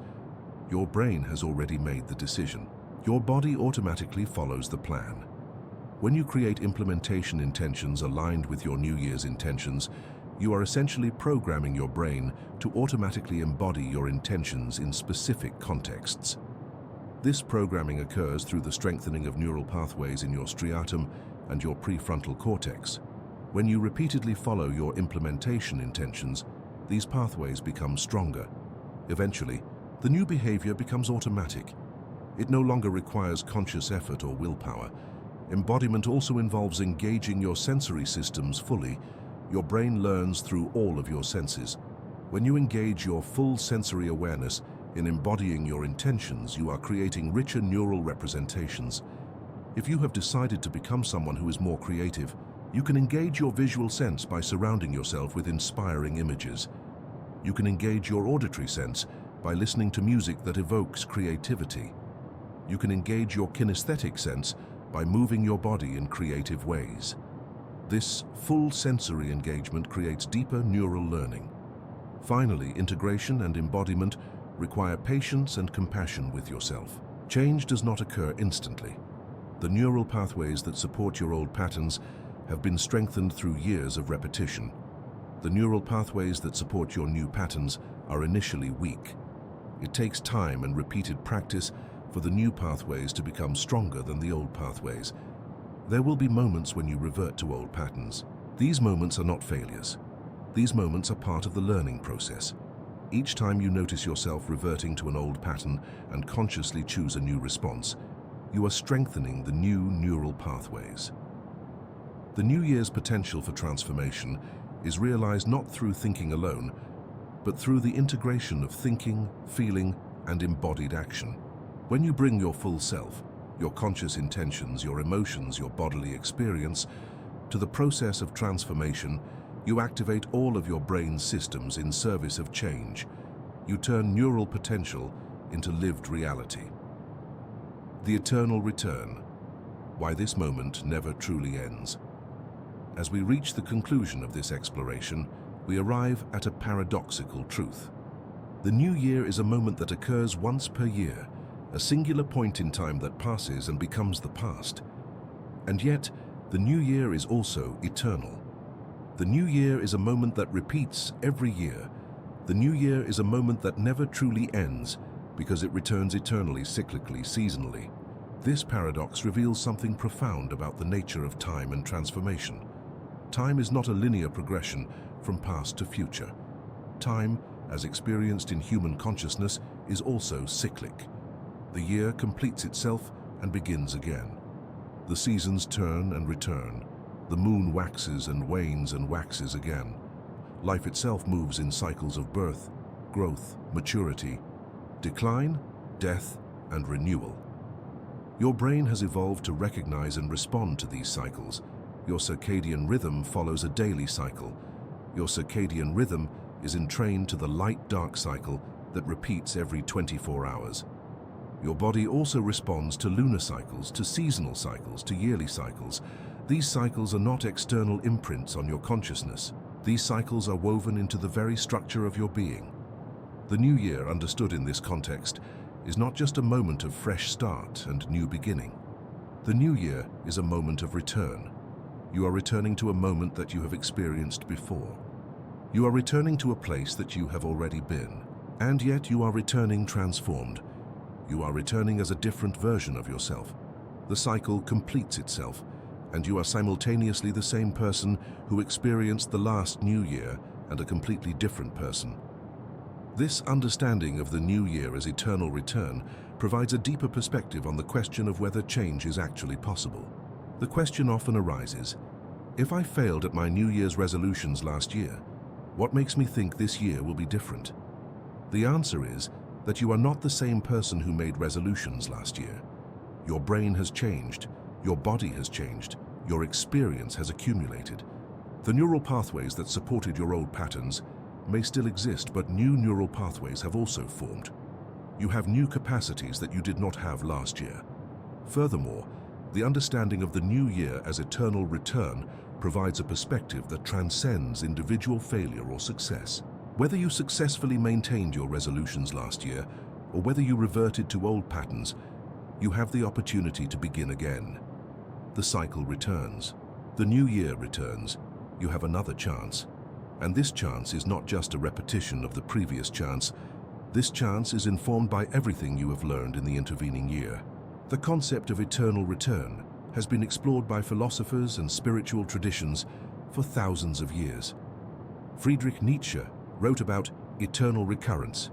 A: Your brain has already made the decision. Your body automatically follows the plan. When you create implementation intentions aligned with your New Year's intentions, you are essentially programming your brain to automatically embody your intentions in specific contexts. This programming occurs through the strengthening of neural pathways in your striatum and your prefrontal cortex. When you repeatedly follow your implementation intentions, these pathways become stronger. Eventually, the new behavior becomes automatic. It no longer requires conscious effort or willpower. Embodiment also involves engaging your sensory systems fully. Your brain learns through all of your senses. When you engage your full sensory awareness in embodying your intentions, you are creating richer neural representations. If you have decided to become someone who is more creative, you can engage your visual sense by surrounding yourself with inspiring images. You can engage your auditory sense by listening to music that evokes creativity. You can engage your kinesthetic sense by moving your body in creative ways. This full sensory engagement creates deeper neural learning. Finally, integration and embodiment require patience and compassion with yourself. Change does not occur instantly. The neural pathways that support your old patterns have been strengthened through years of repetition. The neural pathways that support your new patterns are initially weak. It takes time and repeated practice for the new pathways to become stronger than the old pathways. There will be moments when you revert to old patterns. These moments are not failures. These moments are part of the learning process. Each time you notice yourself reverting to an old pattern and consciously choose a new response, you are strengthening the new neural pathways. The new year's potential for transformation is realized not through thinking alone, but through the integration of thinking, feeling, and embodied action. When you bring your full self, your conscious intentions, your emotions, your bodily experience, to the process of transformation, you activate all of your brain's systems in service of change. You turn neural potential into lived reality. The eternal return. Why this moment never truly ends. As we reach the conclusion of this exploration, we arrive at a paradoxical truth. The new year is a moment that occurs once per year, a singular point in time that passes and becomes the past. And yet, the new year is also eternal. The new year is a moment that repeats every year. The new year is a moment that never truly ends because it returns eternally, cyclically, seasonally. This paradox reveals something profound about the nature of time and transformation. Time is not a linear progression from past to future. Time, as experienced in human consciousness, is also cyclic. The year completes itself and begins again. The seasons turn and return. The moon waxes and wanes and waxes again. Life itself moves in cycles of birth, growth, maturity, decline, death, and renewal. Your brain has evolved to recognize and respond to these cycles. Your circadian rhythm follows a daily cycle. Your circadian rhythm is entrained to the light-dark cycle that repeats every 24 hours. Your body also responds to lunar cycles, to seasonal cycles, to yearly cycles. These cycles are not external imprints on your consciousness. These cycles are woven into the very structure of your being. The new year, understood in this context, is not just a moment of fresh start and new beginning. The new year is a moment of return. You are returning to a moment that you have experienced before. You are returning to a place that you have already been, and yet you are returning transformed. You are returning as a different version of yourself. The cycle completes itself, and you are simultaneously the same person who experienced the last new year and a completely different person. This understanding of the new year as eternal return provides a deeper perspective on the question of whether change is actually possible. The question often arises, if I failed at my New Year's resolutions last year, what makes me think this year will be different? The answer is that you are not the same person who made resolutions last year. Your brain has changed, your body has changed, your experience has accumulated. The neural pathways that supported your old patterns may still exist, but new neural pathways have also formed. You have new capacities that you did not have last year. Furthermore, the understanding of the new year as eternal return provides a perspective that transcends individual failure or success. Whether you successfully maintained your resolutions last year or whether you reverted to old patterns, you have the opportunity to begin again. The cycle returns. The new year returns. You have another chance. And this chance is not just a repetition of the previous chance. This chance is informed by everything you have learned in the intervening year. The concept of eternal return has been explored by philosophers and spiritual traditions for thousands of years. Friedrich Nietzsche wrote about eternal recurrence,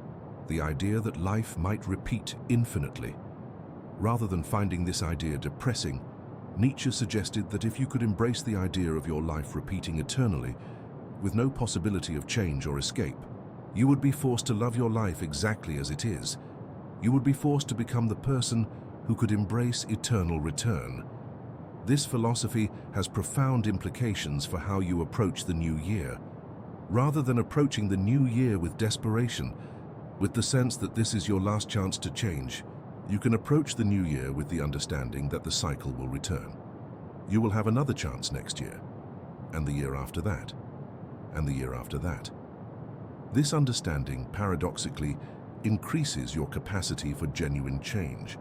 A: the idea that life might repeat infinitely. Rather than finding this idea depressing, Nietzsche suggested that if you could embrace the idea of your life repeating eternally, with no possibility of change or escape, you would be forced to love your life exactly as it is. You would be forced to become the person who could embrace eternal return. This philosophy has profound implications for how you approach the new year. Rather than approaching the new year with desperation, with the sense that this is your last chance to change, you can approach the new year with the understanding that the cycle will return. You will have another chance next year, and the year after that, and the year after that. This understanding, paradoxically, increases your capacity for genuine change.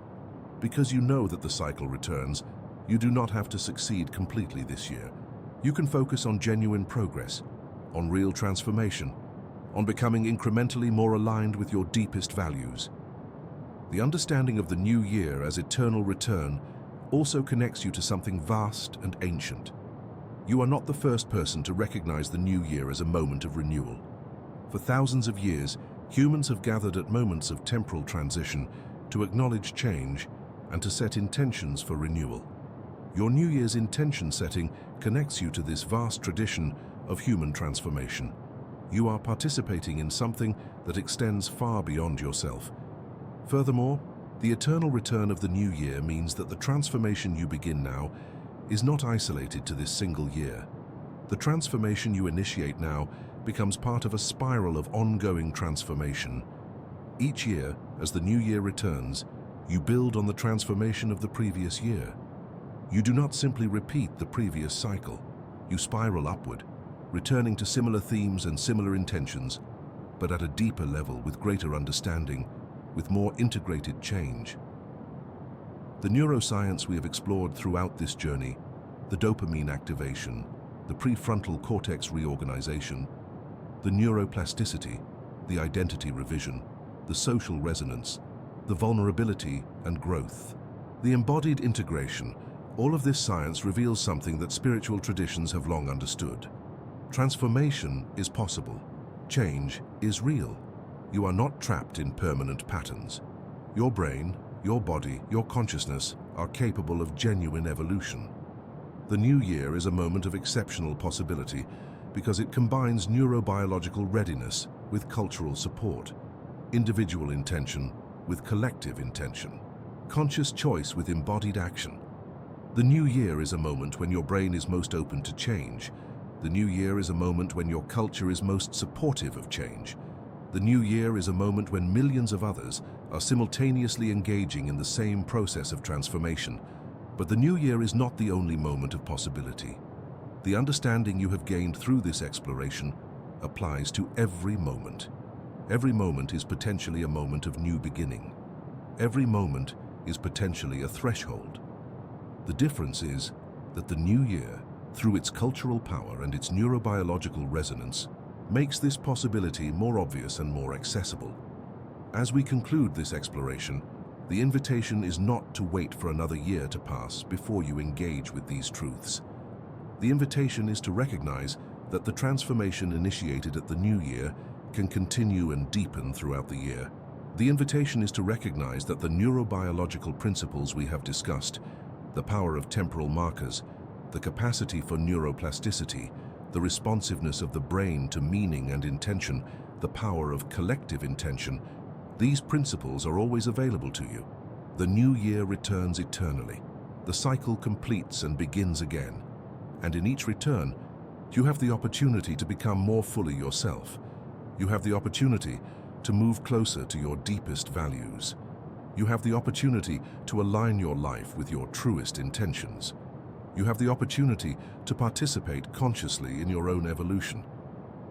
A: Because you know that the cycle returns, you do not have to succeed completely this year. You can focus on genuine progress, on real transformation, on becoming incrementally more aligned with your deepest values. The understanding of the new year as eternal return also connects you to something vast and ancient. You are not the first person to recognize the new year as a moment of renewal. For thousands of years, humans have gathered at moments of temporal transition to acknowledge change and to set intentions for renewal. Your New Year's intention setting connects you to this vast tradition of human transformation. You are participating in something that extends far beyond yourself. Furthermore, the eternal return of the new year means that the transformation you begin now is not isolated to this single year. The transformation you initiate now becomes part of a spiral of ongoing transformation. Each year, as the new year returns, you build on the transformation of the previous year. You do not simply repeat the previous cycle. You spiral upward, returning to similar themes and similar intentions, but at a deeper level with greater understanding, with more integrated change. The neuroscience we have explored throughout this journey, the dopamine activation, the prefrontal cortex reorganization, the neuroplasticity, the identity revision, the social resonance, the vulnerability and growth, the embodied integration, all of this science reveals something that spiritual traditions have long understood. Transformation is possible. Change is real. You are not trapped in permanent patterns. Your brain, your body, your consciousness are capable of genuine evolution. The new year is a moment of exceptional possibility because it combines neurobiological readiness with cultural support, individual intention with collective intention, conscious choice with embodied action. The new year is a moment when your brain is most open to change. The new year is a moment when your culture is most supportive of change. The new year is a moment when millions of others are simultaneously engaging in the same process of transformation. But the new year is not the only moment of possibility. The understanding you have gained through this exploration applies to every moment. Every moment is potentially a moment of new beginning. Every moment is potentially a threshold. The difference is that the new year, through its cultural power and its neurobiological resonance, makes this possibility more obvious and more accessible. As we conclude this exploration, the invitation is not to wait for another year to pass before you engage with these truths. The invitation is to recognize that the transformation initiated at the new year can continue and deepen throughout the year. The invitation is to recognize that the neurobiological principles we have discussed, the power of temporal markers, the capacity for neuroplasticity, the responsiveness of the brain to meaning and intention, the power of collective intention, these principles are always available to you. The new year returns eternally. The cycle completes and begins again. And in each return, you have the opportunity to become more fully yourself. You have the opportunity to move closer to your deepest values. You have the opportunity to align your life with your truest intentions. You have the opportunity to participate consciously in your own evolution.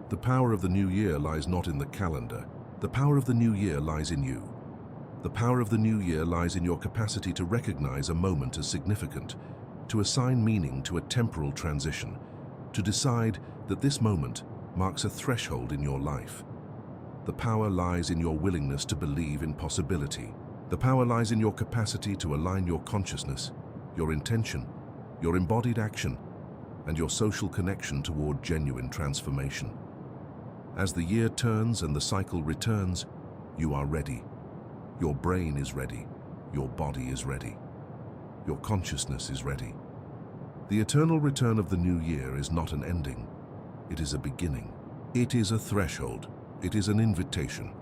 A: The power of the new year lies not in the calendar. The power of the new year lies in you. The power of the new year lies in your capacity to recognize a moment as significant, to assign meaning to a temporal transition, to decide that this moment marks a threshold in your life. The power lies in your willingness to believe in possibility. The power lies in your capacity to align your consciousness, your intention, your embodied action, and your social connection toward genuine transformation. As the year turns and the cycle returns, you are ready. Your brain is ready. Your body is ready. Your consciousness is ready. The eternal return of the new year is not an ending. It is a beginning. It is a threshold. It is an invitation.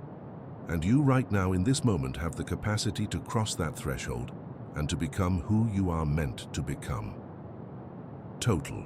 A: And you right now in this moment have the capacity to cross that threshold and to become who you are meant to become. Total.